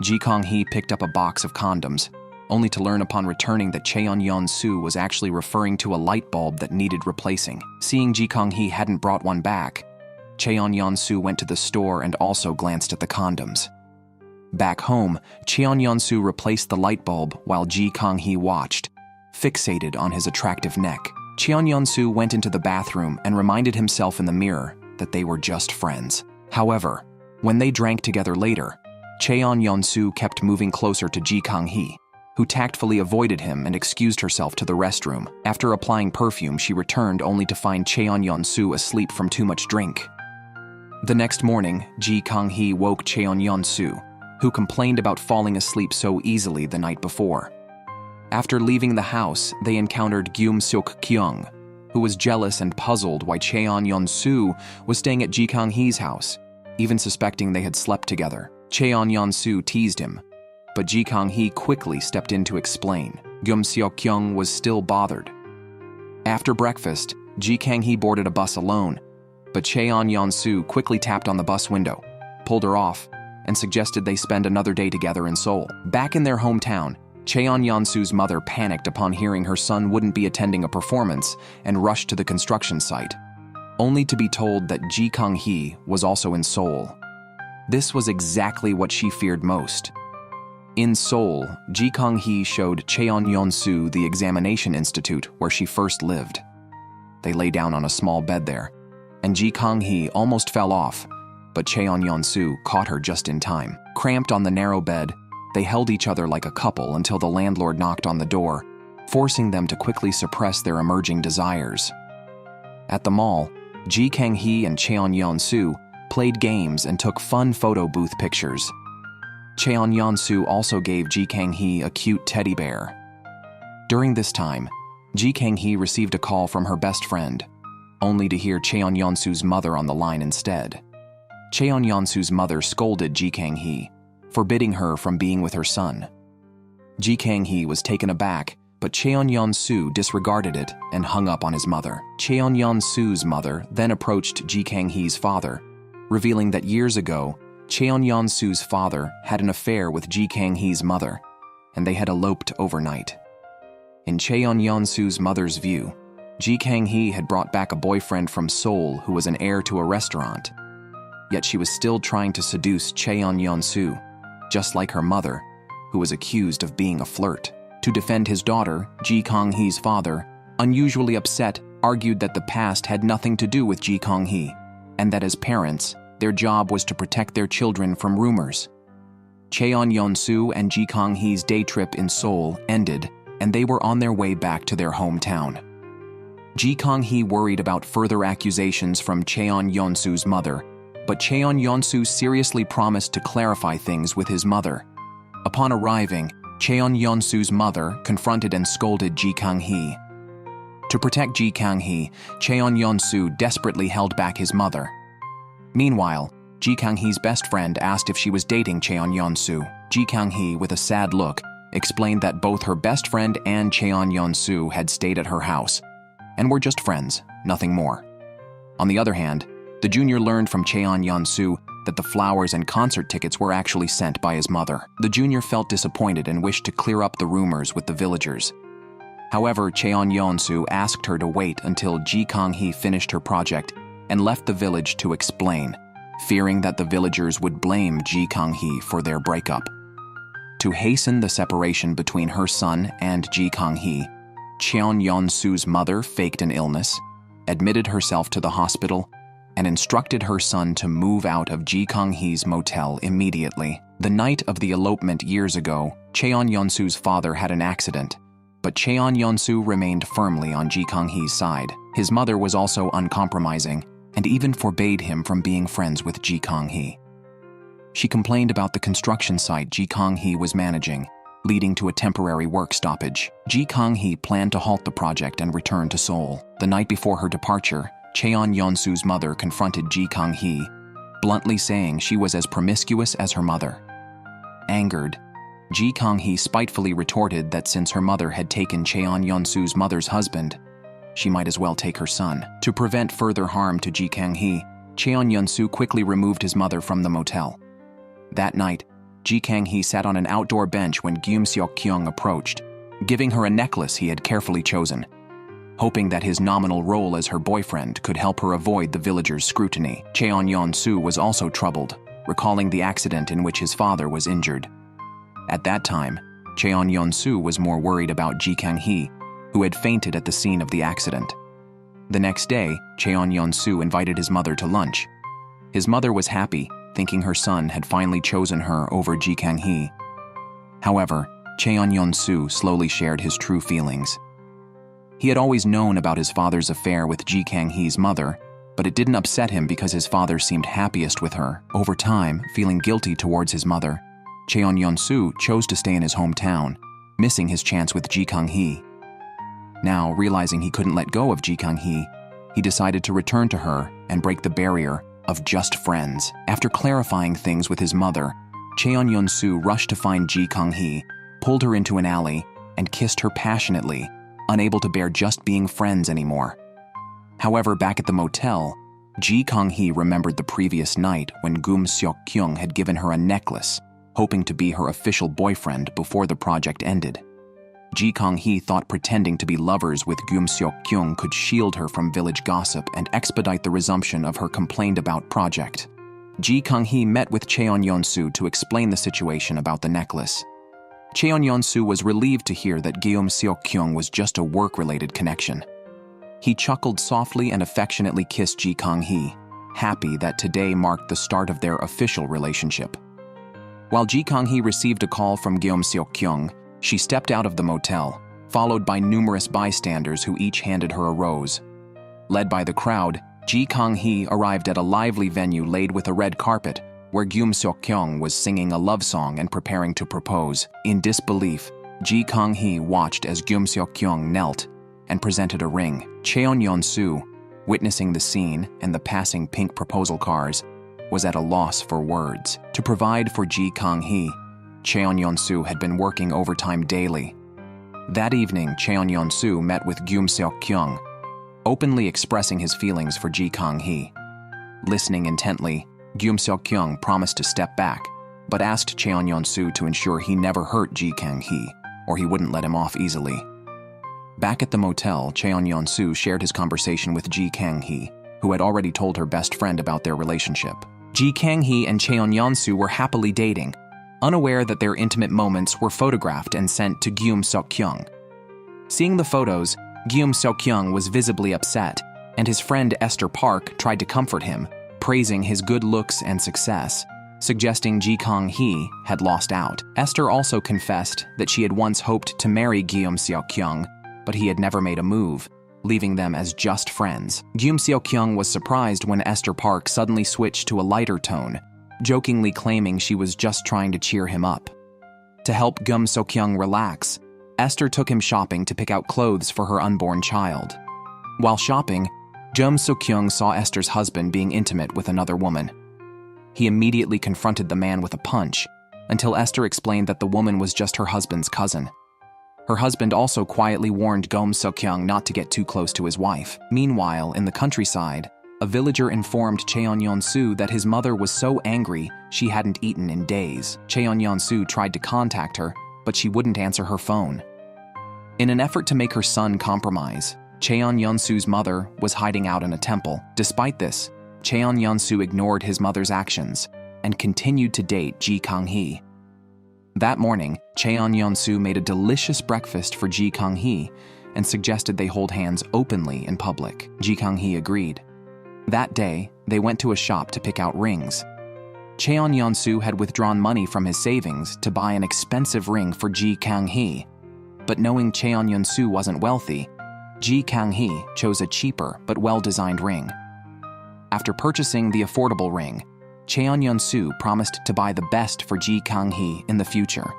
Ji Kang-hee picked up a box of condoms, only to learn upon returning that Cheon-yeon-soo was actually referring to a light bulb that needed replacing. Seeing Ji Kang-hee hadn't brought one back, Cheon-yeon-soo went to the store and also glanced at the condoms. Back home, Cheon-yeon-soo replaced the light bulb while Ji Kang-hee watched, fixated on his attractive neck. Cheon-yeon-soo went into the bathroom and reminded himself in the mirror that they were just friends. However, when they drank together later, Cheon-yeon-soo kept moving closer to Ji Kang-hee, who tactfully avoided him and excused herself to the restroom. After applying perfume, she returned only to find Cheon-yeon-soo asleep from too much drink. The next morning, Ji Kang-hee woke Cheon-yeon-soo, who complained about falling asleep so easily the night before. After leaving the house, they encountered Seok-kyung, who was jealous and puzzled why Cheon-yeon-soo was staying at Ji Kang-hee's house, even suspecting they had slept together. Cheon-yeon-soo teased him, but Ji Kang-hee quickly stepped in to explain. Seok-kyung was still bothered. After breakfast, Ji Kang-hee boarded a bus alone, but Cheon-yeon-soo quickly tapped on the bus window, pulled her off, and suggested they spend another day together in Seoul. Back in their hometown, Cheon-yeon-soo's mother panicked upon hearing her son wouldn't be attending a performance and rushed to the construction site, only to be told that Ji Kang-hee was also in Seoul. This was exactly what she feared most. In Seoul, Kang-hee showed Cheon-yeon-soo the examination institute where she first lived. They lay down on a small bed there, and Kang-hee almost fell off, but Cheon-yeon-soo caught her just in time. Cramped on the narrow bed, they held each other like a couple until the landlord knocked on the door, forcing them to quickly suppress their emerging desires. At the mall, Kang-hee and Cheon-yeon-soo played games and took fun photo booth pictures. Cheon-yeon-soo also gave Kang-hee a cute teddy bear. During this time, Kang-hee received a call from her best friend, only to hear Cheon-yeon-soo's mother on the line instead. Cheon-yeon-soo's mother scolded Kang-hee, forbidding her from being with her son. Kang-hee was taken aback, but Cheon-yeon-soo disregarded it and hung up on his mother. Cheon-yeon-soo's mother then approached Kang-hee's father, revealing that years ago, Cheon-yeon-soo's father had an affair with Kang-hee's mother, and they had eloped overnight. In Cheon-yeon-soo's mother's view, Kang-hee had brought back a boyfriend from Seoul who was an heir to a restaurant. Yet she was still trying to seduce Cheon-yeon-soo, just like her mother, who was accused of being a flirt. To defend his daughter, Kang-hee's father, unusually upset, argued that the past had nothing to do with Kang-hee, and that as parents, their job was to protect their children from rumors. Cheon-yeon-soo and Kang-hee's day trip in Seoul ended, and they were on their way back to their hometown. Kang-hee worried about further accusations from Cheon-yeon-soo's mother, but Cheon-yeon-soo seriously promised to clarify things with his mother. Upon arriving, Cheon-yeon-soo's mother confronted and scolded Kang-hee. To protect Kang-hee, Cheon-yeon-soo desperately held back his mother. Meanwhile, Kang-hee's best friend asked if she was dating Cheon-yeon-soo. Kang-hee, with a sad look, explained that both her best friend and Cheon-yeon-soo had stayed at her house, and were just friends, nothing more. On the other hand, the junior learned from Cheon-yeon-soo that the flowers and concert tickets were actually sent by his mother. The junior felt disappointed and wished to clear up the rumors with the villagers. However, Cheon-yeon-soo asked her to wait until Kang-hee finished her project and left the village to explain, fearing that the villagers would blame Kang-hee for their breakup. To hasten the separation between her son and Kang-hee, Cheon-yeon-soo's mother faked an illness, admitted herself to the hospital, and instructed her son to move out of Kang-hee's motel immediately. The night of the elopement years ago, Cheon-yeon-soo's father had an accident, but Cheon-yeon-soo remained firmly on Kang-hee's side. His mother was also uncompromising and even forbade him from being friends with Kang-hee. She complained about the construction site Kang-hee was managing, leading to a temporary work stoppage. Kang-hee planned to halt the project and return to Seoul. The night before her departure, Cheon-yeon-soo's mother confronted Kang-hee, bluntly saying she was as promiscuous as her mother. Angered, Kang-hee spitefully retorted that since her mother had taken Cheon-yeon-soo's mother's husband, she might as well take her son. To prevent further harm to Kang-hee, Cheon-yeon-soo quickly removed his mother from the motel. That night, Kang-hee sat on an outdoor bench when Seok-kyung approached, giving her a necklace he had carefully chosen, hoping that his nominal role as her boyfriend could help her avoid the villagers' scrutiny. Cheon-yeon-soo was also troubled, recalling the accident in which his father was injured. At that time, Cheon-yeon-soo was more worried about Kang-hee, who had fainted at the scene of the accident. The next day, Cheon-yeon-soo invited his mother to lunch. His mother was happy, thinking her son had finally chosen her over Kang-hee. However, Cheon-yeon-soo slowly shared his true feelings. He had always known about his father's affair with Kang-hee's mother, but it didn't upset him because his father seemed happiest with her. Over time, feeling guilty towards his mother, Cheon-yeon-soo chose to stay in his hometown, missing his chance with Kang-hee. Now, realizing he couldn't let go of Kang-hee, he decided to return to her and break the barrier of just friends. After clarifying things with his mother, Cheon-yeon-soo rushed to find Kang-hee, pulled her into an alley, and kissed her passionately, unable to bear just being friends anymore. However, back at the motel, Kang-hee remembered the previous night when Seok-kyung had given her a necklace, hoping to be her official boyfriend before the project ended. Kang-hee thought pretending to be lovers with Seok-kyung could shield her from village gossip and expedite the resumption of her complained-about project. Ji Kang-hee met with Cheon-yeon-soo to explain the situation about the necklace. Cheon-yeon-soo was relieved to hear that Guillaume Seok-kyung was just a work-related connection. He chuckled softly and affectionately kissed Ji Kang-hee, happy that today marked the start of their official relationship. While Ji Kang-hee received a call from Guillaume Seok-kyung, she stepped out of the motel, followed by numerous bystanders who each handed her a rose. Led by the crowd, Ji Kang-hee arrived at a lively venue laid with a red carpet, where Guillaume Seok-kyung was singing a love song and preparing to propose. In disbelief, Ji Kang-hee watched as Guillaume Seok-kyung knelt and presented a ring. Cheon-yeon-soo, witnessing the scene and the passing pink proposal cars, was at a loss for words. To provide for Ji Kang-hee, Cheon-yeon-soo had been working overtime daily. That evening, Cheon-yeon-soo met with Guillaume Seok-kyung, openly expressing his feelings for Ji Kang-hee. Listening intently, Guillaume Seok-kyung promised to step back, but asked Cheon-yeon-soo to ensure he never hurt Ji Kang-hee, or he wouldn't let him off easily. Back at the motel, Cheon-yeon-soo shared his conversation with Ji Kang-hee, who had already told her best friend about their relationship. Ji Kang-hee and Cheon-yeon-soo were happily dating, unaware that their intimate moments were photographed and sent to Guillaume Seok-kyung. Seeing the photos, Guillaume Seok-kyung was visibly upset, and his friend Esther Park tried to comfort him, praising his good looks and success, suggesting Ji Kang-hee had lost out. Esther also confessed that she had once hoped to marry Guillaume Seok-kyung, but he had never made a move, leaving them as just friends. Guillaume Seok-kyung was surprised when Esther Park suddenly switched to a lighter tone, jokingly claiming she was just trying to cheer him up. To help Guillaume Seok-kyung relax, Esther took him shopping to pick out clothes for her unborn child. While shopping, Guillaume Seok-kyung saw Esther's husband being intimate with another woman. He immediately confronted the man with a punch, until Esther explained that the woman was just her husband's cousin. Her husband also quietly warned Guillaume Seok-kyung not to get too close to his wife. Meanwhile, in the countryside, a villager informed Cheon-yeon-soo that his mother was so angry she hadn't eaten in days. Cheon-yeon-soo tried to contact her, but she wouldn't answer her phone. In an effort to make her son compromise, Cheon-yeon-soo's mother was hiding out in a temple. Despite this, Cheon-yeon-soo ignored his mother's actions and continued to date Ji Kang-hee. That morning, Cheon-yeon-soo made a delicious breakfast for Ji Kang-hee and suggested they hold hands openly in public. Ji Kang-hee agreed. That day, they went to a shop to pick out rings. Cheon-yeon-soo had withdrawn money from his savings to buy an expensive ring for Ji Kang-hee, but knowing Cheon-yeon-soo wasn't wealthy, Ji Kang-hee chose a cheaper but well-designed ring. After purchasing the affordable ring, Cheon-yeon-soo promised to buy the best for Ji Kang-hee in the future.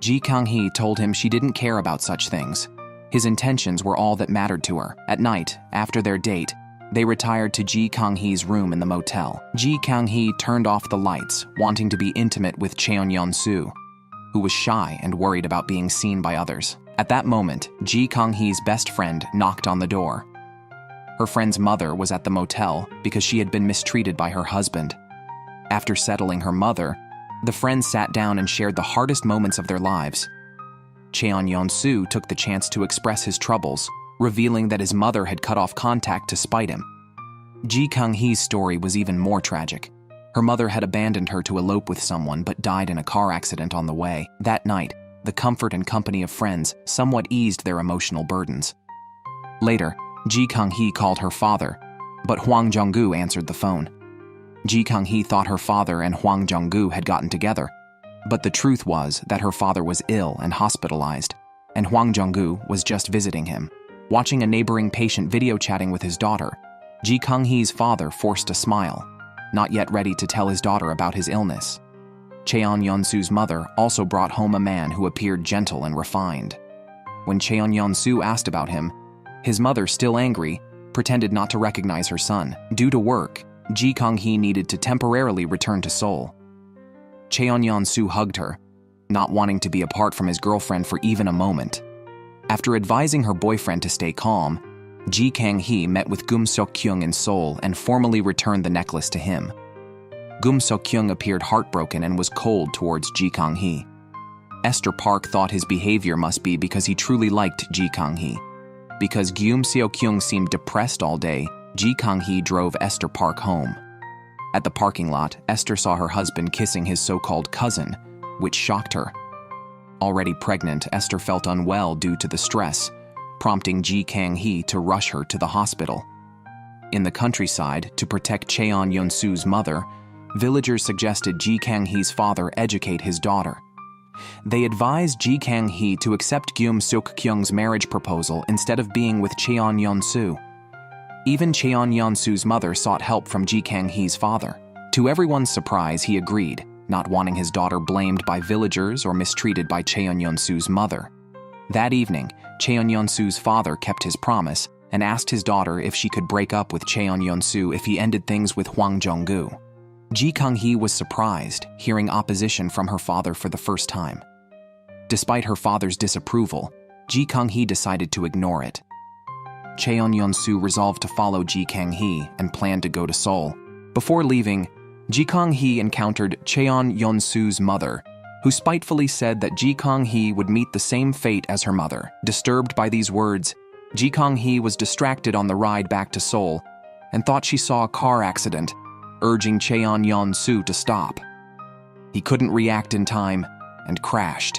Ji Kang-hee told him she didn't care about such things. His intentions were all that mattered to her. At night, after their date, they retired to Ji Kang-hee's room in the motel. Ji Kang-hee turned off the lights, wanting to be intimate with Cheon-yeon-soo, who was shy and worried about being seen by others. At that moment, Ji Kang-hee's best friend knocked on the door. Her friend's mother was at the motel because she had been mistreated by her husband. After settling her mother, the friends sat down and shared the hardest moments of their lives. Cheon-yeon-soo took the chance to express his troubles, revealing that his mother had cut off contact to spite him. Ji Kang-hee's story was even more tragic. Her mother had abandoned her to elope with someone but died in a car accident on the way. That night, the comfort and company of friends somewhat eased their emotional burdens. Later, Ji Kang-hee called her father, but Hwang Jung-gu answered the phone. Ji Kang-hee thought her father and Hwang Jung-gu had gotten together, but the truth was that her father was ill and hospitalized, and Hwang Jung-gu was just visiting him. Watching a neighboring patient video chatting with his daughter, Ji Kang-hee's father forced a smile, not yet ready to tell his daughter about his illness. Cheon-yeon-soo's mother also brought home a man who appeared gentle and refined. When Cheon-yeon-soo asked about him, his mother, still angry, pretended not to recognize her son. Due to work, Ji Kang-hee needed to temporarily return to Seoul. Cheon-yeon-soo hugged her, not wanting to be apart from his girlfriend for even a moment. After advising her boyfriend to stay calm, Ji Kang-hee met with Guillaume Seok-kyung in Seoul and formally returned the necklace to him. Guillaume Seok-kyung appeared heartbroken and was cold towards Ji Kang-hee. Esther Park thought his behavior must be because he truly liked Ji Kang-hee. Because Guillaume Seok-kyung seemed depressed all day, Ji Kang-hee drove Esther Park home. At the parking lot, Esther saw her husband kissing his so-called cousin, which shocked her. Already pregnant, Esther felt unwell due to the stress, prompting Kang-hee to rush her to the hospital. In the countryside, to protect Cheon-Yeon-soo's mother, villagers suggested Kang-hee's father educate his daughter. They advised Kang-hee to accept Seok-kyung's marriage proposal instead of being with Cheon-Yeon-soo. Even Cheon-Yeon-soo's mother sought help from Kang-hee's father. To everyone's surprise, he agreed, not wanting his daughter blamed by villagers or mistreated by Cheon-Yeon-soo's mother. That evening, Cheon-Yeon-soo's father kept his promise and asked his daughter if she could break up with Cheon-Yeon-soo if he ended things with Hwang Jong-gu. Kang-hee was surprised, hearing opposition from her father for the first time. Despite her father's disapproval, Kang-hee decided to ignore it. Cheon-Yeon-soo resolved to follow Kang-hee and planned to go to Seoul. Before leaving, Kang-hee encountered Cheon-Yeon-soo's mother, who spitefully said that Kang-hee would meet the same fate as her mother. Disturbed by these words, Kang-hee was distracted on the ride back to Seoul and thought she saw a car accident, urging Cheon-Yeon-soo to stop. He couldn't react in time and crashed.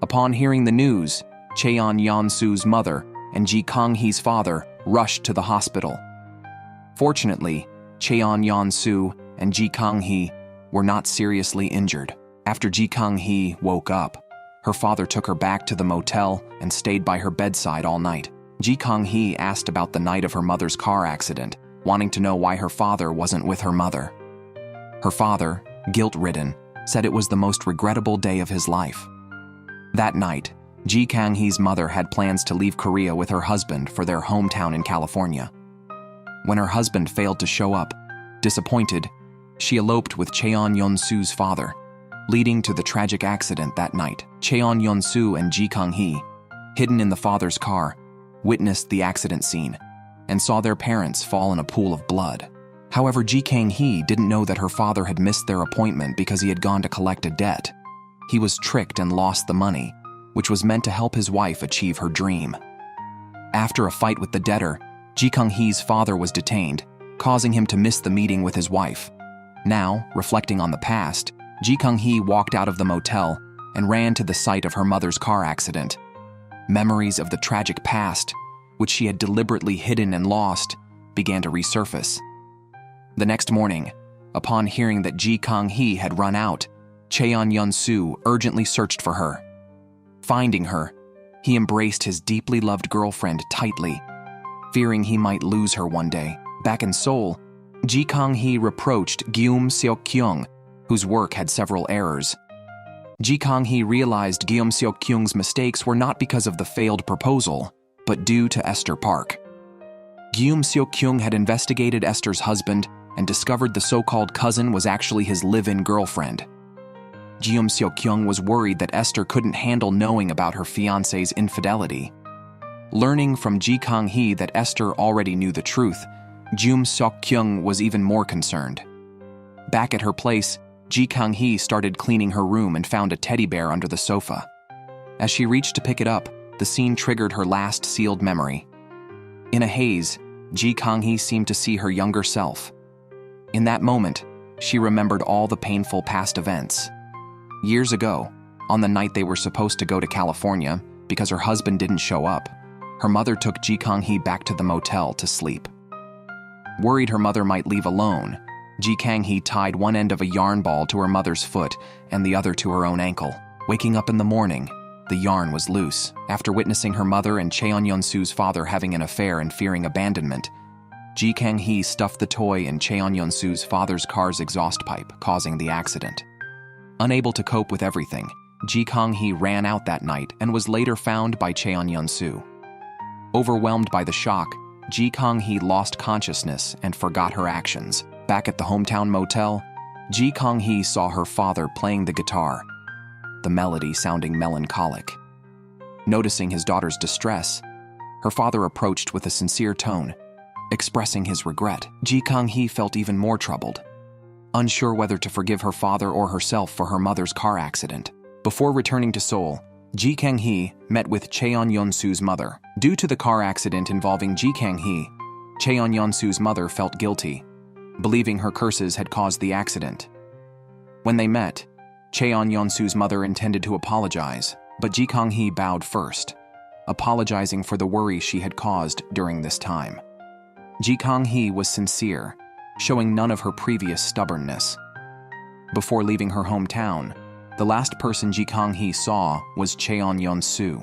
Upon hearing the news, Cheon-Yeon-soo's mother and Kang-hee's father rushed to the hospital. Fortunately, Cheon-Yeon-soo and Kang-hee were not seriously injured. After Kang-hee woke up, her father took her back to the motel and stayed by her bedside all night. Kang-hee asked about the night of her mother's car accident, wanting to know why her father wasn't with her mother. Her father, guilt-ridden, said it was the most regrettable day of his life. That night, Kang-hee's mother had plans to leave Korea with her husband for their hometown in California. When her husband failed to show up, disappointed, she eloped with Cheon-Yeon-soo's father, leading to the tragic accident that night. Cheon-Yeon-soo and Kang-hee, hidden in the father's car, witnessed the accident scene and saw their parents fall in a pool of blood. However, Kang-hee didn't know that her father had missed their appointment because he had gone to collect a debt. He was tricked and lost the money, which was meant to help his wife achieve her dream. After a fight with the debtor, Kang-hee's father was detained, causing him to miss the meeting with his wife. Now, reflecting on the past, Kang-hee walked out of the motel and ran to the site of her mother's car accident. Memories of the tragic past, which she had deliberately hidden and lost, began to resurface. The next morning, upon hearing that Kang-hee had run out, Cheon-Yeon-soo urgently searched for her. Finding her, he embraced his deeply loved girlfriend tightly, fearing he might lose her one day. Back in Seoul, Kang-hee reproached Seok-kyung, whose work had several errors. Kang-hee realized Seok-kyung's mistakes were not because of the failed proposal, but due to Esther Park. Seok-kyung had investigated Esther's husband and discovered the so-called cousin was actually his live-in girlfriend. Seok-kyung was worried that Esther couldn't handle knowing about her fiancé's infidelity. Learning from Kang-hee that Esther already knew the truth, Seok-kyung was even more concerned. Back at her place, Kang-hee started cleaning her room and found a teddy bear under the sofa. As she reached to pick it up, the scene triggered her last sealed memory. In a haze, Kang-hee seemed to see her younger self. In that moment, she remembered all the painful past events. Years ago, on the night they were supposed to go to California, because her husband didn't show up, her mother took Kang-hee back to the motel to sleep. Worried her mother might leave alone, Kang-hee tied one end of a yarn ball to her mother's foot and the other to her own ankle. Waking up in the morning, the yarn was loose. After witnessing her mother and Cheon-Yeon-soo's father having an affair and fearing abandonment, Kang-hee stuffed the toy in Cheon-Yeon-soo's father's car's exhaust pipe, causing the accident. Unable to cope with everything, Kang-hee ran out that night and was later found by Cheon-Yeon-soo. Overwhelmed by the shock, Kang-hee lost consciousness and forgot her actions. Back at the hometown motel, Kang-hee saw her father playing the guitar, the melody sounding melancholic. Noticing his daughter's distress, her father approached with a sincere tone, expressing his regret. Kang-hee felt even more troubled, unsure whether to forgive her father or herself for her mother's car accident. Before returning to Seoul, Kang-hee met with Cheon-Yeon-soo's mother. Due to the car accident involving Kang-hee, Cheon-Yeon-soo's mother felt guilty. believing her curses had caused the accident. When they met, Cheon-Yeon-soo's mother intended to apologize, but Ji Kang-hee bowed first, apologizing for the worry she had caused during this time. Ji Kang-hee was sincere, showing none of her previous stubbornness. Before leaving her hometown, the last person Ji Kang-hee saw was Cheon-Yeon-soo.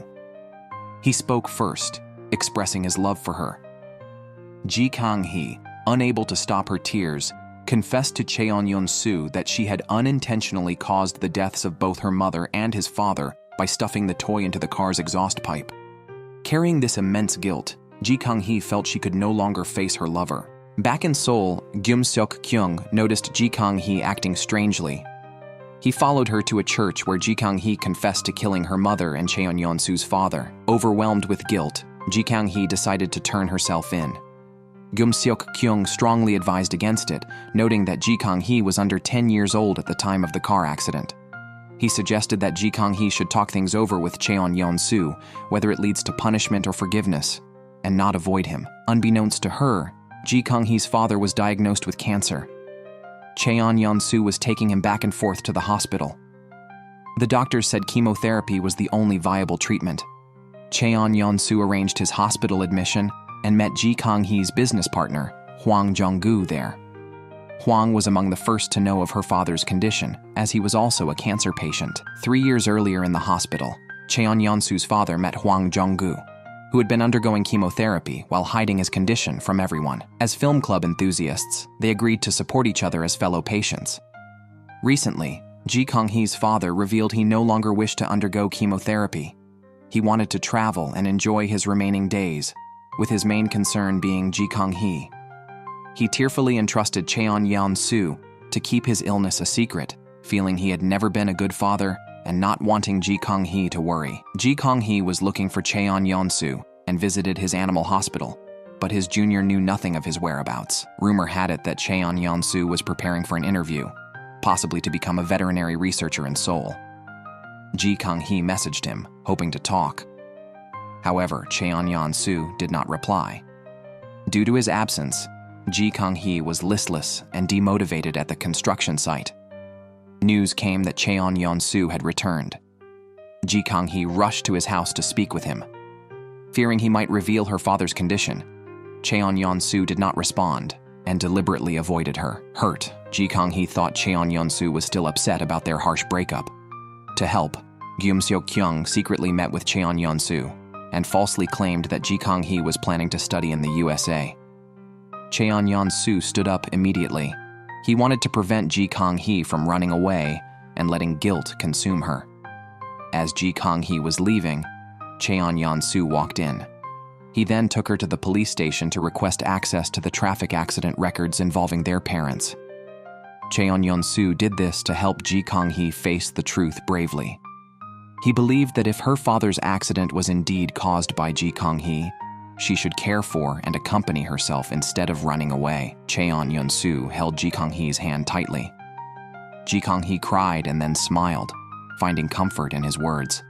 He spoke first, expressing his love for her. Ji Kang-hee, unable to stop her tears, confessed to Cheon-Yeon-soo that she had unintentionally caused the deaths of both her mother and his father by stuffing the toy into the car's exhaust pipe. Carrying this immense guilt, Ji Kang-hee felt she could no longer face her lover. Back in Seoul, Seok-kyung noticed Ji Kang-hee acting strangely. He followed her to a church where Ji Kang-hee confessed to killing her mother and Cheon-Yeon-soo's father. Overwhelmed with guilt, Ji Kang-hee decided to turn herself in. Seok-kyung strongly advised against it, noting that Ji Kang-hee was under 10 years old at the time of the car accident. He suggested that Ji Kang-hee should talk things over with Cheon-Yeon-soo, whether it leads to punishment or forgiveness, and not avoid him. Unbeknownst to her, Ji Kang-hee's father was diagnosed with cancer. Cheon-Yeon-soo was taking him back and forth to the hospital. The doctors said chemotherapy was the only viable treatment. Cheon-Yeon-soo arranged his hospital admission and met Ji Kang-hee's business partner, Hwang Jong-gu, there. Hwang was among the first to know of her father's condition, as he was also a cancer patient. 3 years earlier in the hospital, Cheon-Yeon-soo's father met Hwang Jong-gu, who had been undergoing chemotherapy while hiding his condition from everyone. As film club enthusiasts, they agreed to support each other as fellow patients. Recently, Ji Kang-hee's father revealed he no longer wished to undergo chemotherapy. He wanted to travel and enjoy his remaining days, with his main concern being Ji Kang-hee. He tearfully entrusted Cheon-Yeon-soo to keep his illness a secret, feeling he had never been a good father and not wanting Ji Kang-hee to worry. Ji Kang-hee was looking for Cheon-Yeon-soo and visited his animal hospital, but his junior knew nothing of his whereabouts. Rumor had it that Cheon-Yeon-soo was preparing for an interview, possibly to become a veterinary researcher in Seoul. Ji Kang-hee messaged him, hoping to talk. However, Cheon-Yeon-soo did not reply. Due to his absence, Ji Kang-hee was listless and demotivated at the construction site. News came that Cheon-Yeon-soo had returned. Ji Kang-hee rushed to his house to speak with him. Fearing he might reveal her father's condition, Cheon-Yeon-soo did not respond and deliberately avoided her. Hurt, Ji Kang-hee thought Cheon-Yeon-soo was still upset about their harsh breakup. To help, Seok-kyung secretly met with Cheon-Yeon-soo and falsely claimed that Ji Kang-hee was planning to study in the USA. Cheon-Yeon-soo stood up immediately. He wanted to prevent Ji Kang-hee from running away and letting guilt consume her. As Ji Kang-hee was leaving, Cheon-Yeon-soo walked in. He then took her to the police station to request access to the traffic accident records involving their parents. Cheon-Yeon-soo did this to help Ji Kang-hee face the truth bravely. He believed that if her father's accident was indeed caused by Ji Kang-hee, she should care for and accompany herself instead of running away. Cheon-Yeon-soo held Ji Kang-hee's hand tightly. Ji Kang-hee cried and then smiled, finding comfort in his words.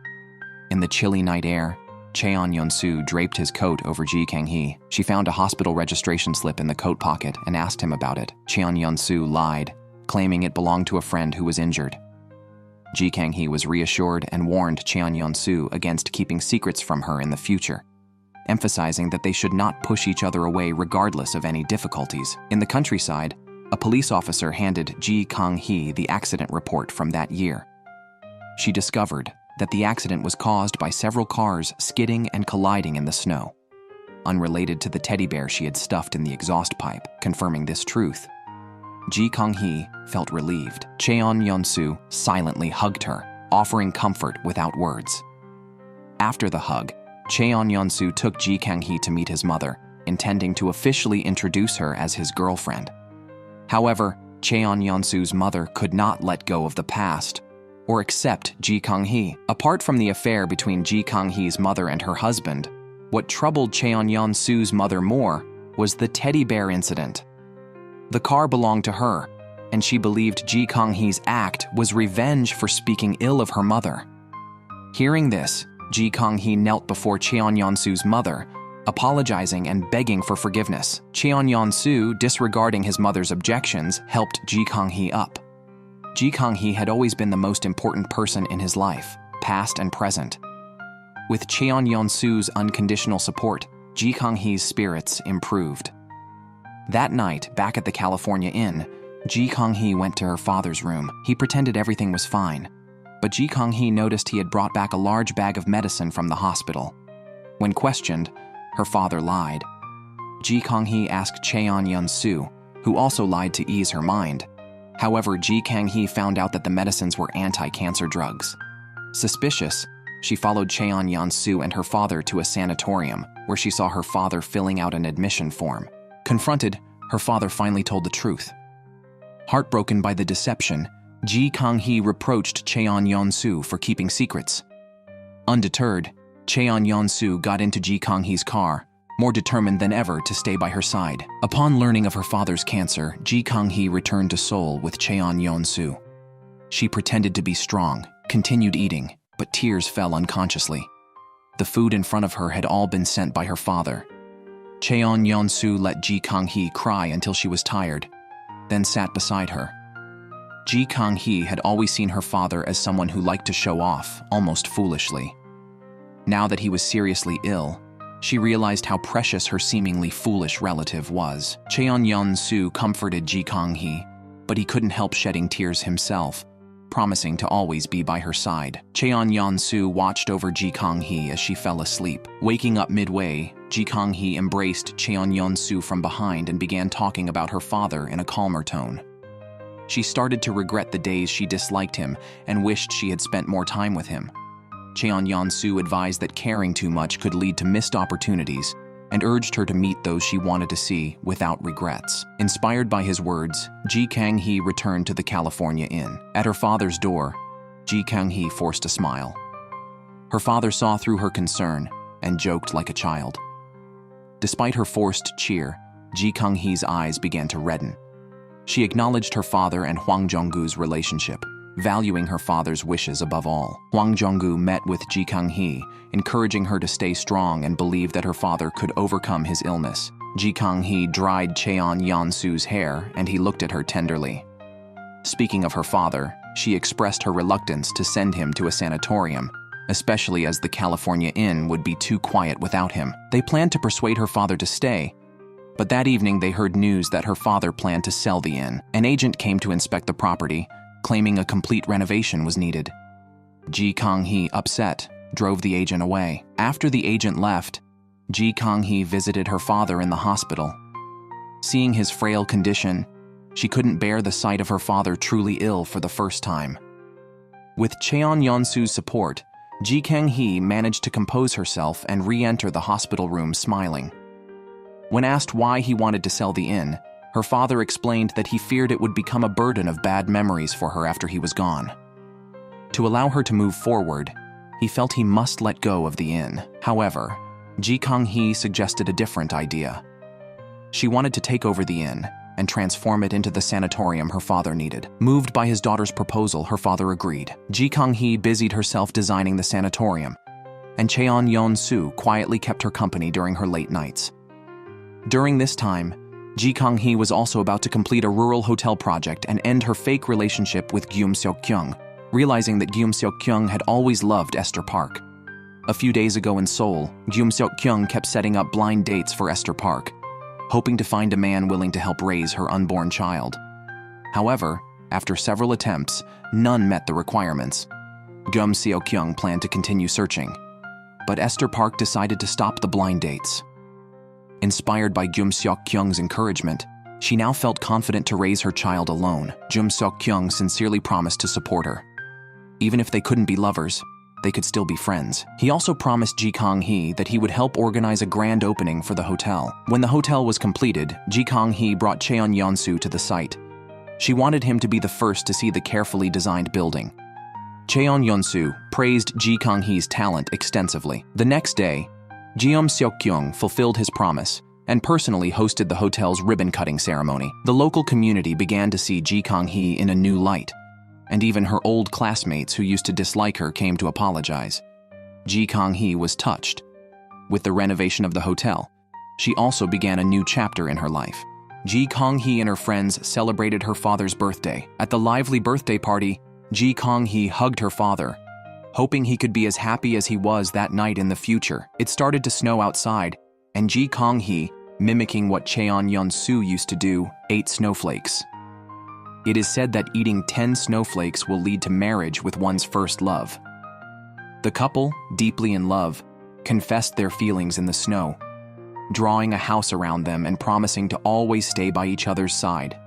In the chilly night air, Cheon-Yeon-soo draped his coat over Ji Kang-hee. She found a hospital registration slip in the coat pocket and asked him about it. Cheon-Yeon-soo lied, claiming it belonged to a friend who was injured. Ji Kang-hee was reassured and warned Cheon-Yeon-soo against keeping secrets from her in the future, emphasizing that they should not push each other away regardless of any difficulties. In the countryside, a police officer handed Ji Kang-hee the accident report from that year. She discovered that the accident was caused by several cars skidding and colliding in the snow, unrelated to the teddy bear she had stuffed in the exhaust pipe. Confirming this truth, Ji Kang-hee felt relieved. Cheon-Yeon-soo silently hugged her, offering comfort without words. After the hug, Cheon-Yeon-soo took Ji Kang-hee to meet his mother, intending to officially introduce her as his girlfriend. However, Cheon-Yeon-soo's mother could not let go of the past or accept Ji Kang-hee. Apart from the affair between Ji Kang-hee's mother and her husband, what troubled Cheon-Yeon-soo's mother more was the teddy bear incident. The car belonged to her, and she believed Ji Kang-hee's act was revenge for speaking ill of her mother. Hearing this, Ji Kang-hee knelt before Cheon-Yeon-soo's mother, apologizing and begging for forgiveness. Cheon-yeon-soo, disregarding his mother's objections, helped Kang-hee up. Kang-hee had always been the most important person in his life, past and present. With Cheon-yeon-soo's unconditional support, Kang-hee's spirits improved. That night, back at the California Inn, Kang-hee went to her father's room. He pretended everything was fine, but Kang-hee noticed he had brought back a large bag of medicine from the hospital. When questioned, her father lied. Kang-hee asked Cheon-yeon-soo, who also lied to ease her mind. However, Kang-hee found out that the medicines were anti-cancer drugs. Suspicious, she followed Cheon-yeon-soo and her father to a sanatorium, where she saw her father filling out an admission form. Confronted, her father finally told the truth. Heartbroken by the deception, Kang-hee reproached Cheon-yeon-soo for keeping secrets. Undeterred, Cheon-yeon-soo got into Kang-hee's car, more determined than ever to stay by her side. Upon learning of her father's cancer, Kang-hee returned to Seoul with Cheon-yeon-soo. She pretended to be strong, continued eating, but tears fell unconsciously. The food in front of her had all been sent by her father. Cheon-yeon-soo let Kang-hee cry until she was tired, then sat beside her. Kang-hee had always seen her father as someone who liked to show off, almost foolishly. Now that he was seriously ill, she realized how precious her seemingly foolish relative was. Cheon-yeon-soo comforted Kang-hee, but he couldn't help shedding tears himself, promising to always be by her side. Cheon-yeon-soo watched over Kang-hee as she fell asleep. Waking up midway, Kang-hee embraced Cheon-yeon-soo from behind and began talking about her father in a calmer tone. She started to regret the days she disliked him and wished she had spent more time with him. Cheon-yeon-soo advised that caring too much could lead to missed opportunities and urged her to meet those she wanted to see without regrets. Inspired by his words, Kang-hee returned to the California Inn. At her father's door, Kang-hee forced a smile. Her father saw through her concern and joked like a child. Despite her forced cheer, Kang-hee's eyes began to redden. She acknowledged her father and Hwang Jong-goo's relationship, valuing her father's wishes above all. Hwang Jong-goo met with Kang-hee, encouraging her to stay strong and believe that her father could overcome his illness. Kang-hee dried Cheon-yeon-soo's hair and he looked at her tenderly. Speaking of her father, she expressed her reluctance to send him to a sanatorium, especially as the California Inn would be too quiet without him. They planned to persuade her father to stay, but that evening they heard news that her father planned to sell the inn. An agent came to inspect the property, claiming a complete renovation was needed. Kang-hee, upset, drove the agent away. After the agent left, Kang-hee visited her father in the hospital. Seeing his frail condition, she couldn't bear the sight of her father truly ill for the first time. With Cheon-yeon-soo's support, Kang-hee managed to compose herself and re-enter the hospital room smiling. When asked why he wanted to sell the inn, her father explained that he feared it would become a burden of bad memories for her after he was gone. To allow her to move forward, he felt he must let go of the inn. However, Kang-hee suggested a different idea. She wanted to take over the inn and transform it into the sanatorium her father needed. Moved by his daughter's proposal, her father agreed. Kang-hee busied herself designing the sanatorium, and Cheon-yeon-soo quietly kept her company during her late nights. During this time, Kang-hee was also about to complete a rural hotel project and end her fake relationship with Seok-kyung, realizing that Seok-kyung had always loved Esther Park. A few days ago in Seoul, Seok-kyung kept setting up blind dates for Esther Park, hoping to find a man willing to help raise her unborn child. However, after several attempts, none met the requirements. Seok-kyung planned to continue searching, but Esther Park decided to stop the blind dates. Inspired by Seok-kyung's encouragement, she now felt confident to raise her child alone. Seok-kyung sincerely promised to support her. Even if they couldn't be lovers, they could still be friends. He also promised Kang-hee that he would help organize a grand opening for the hotel. When the hotel was completed, Kang-hee brought Cheon-yeon-soo to the site. She wanted him to be the first to see the carefully designed building. Cheon-yeon-soo praised Kang-hee's talent extensively. The next day, Seok-kyung fulfilled his promise and personally hosted the hotel's ribbon-cutting ceremony. The local community began to see Kang-hee in a new light, and even her old classmates who used to dislike her came to apologize. Kang-hee was touched. With the renovation of the hotel, she also began a new chapter in her life. Kang-hee and her friends celebrated her father's birthday. At the lively birthday party, Kang-hee hugged her father, hoping he could be as happy as he was that night in the future. It started to snow outside, and Kang-hee, mimicking what Cheon-yeon-soo used to do, ate snowflakes. It is said that eating 10 snowflakes will lead to marriage with one's first love. The couple, deeply in love, confessed their feelings in the snow, drawing a house around them and promising to always stay by each other's side.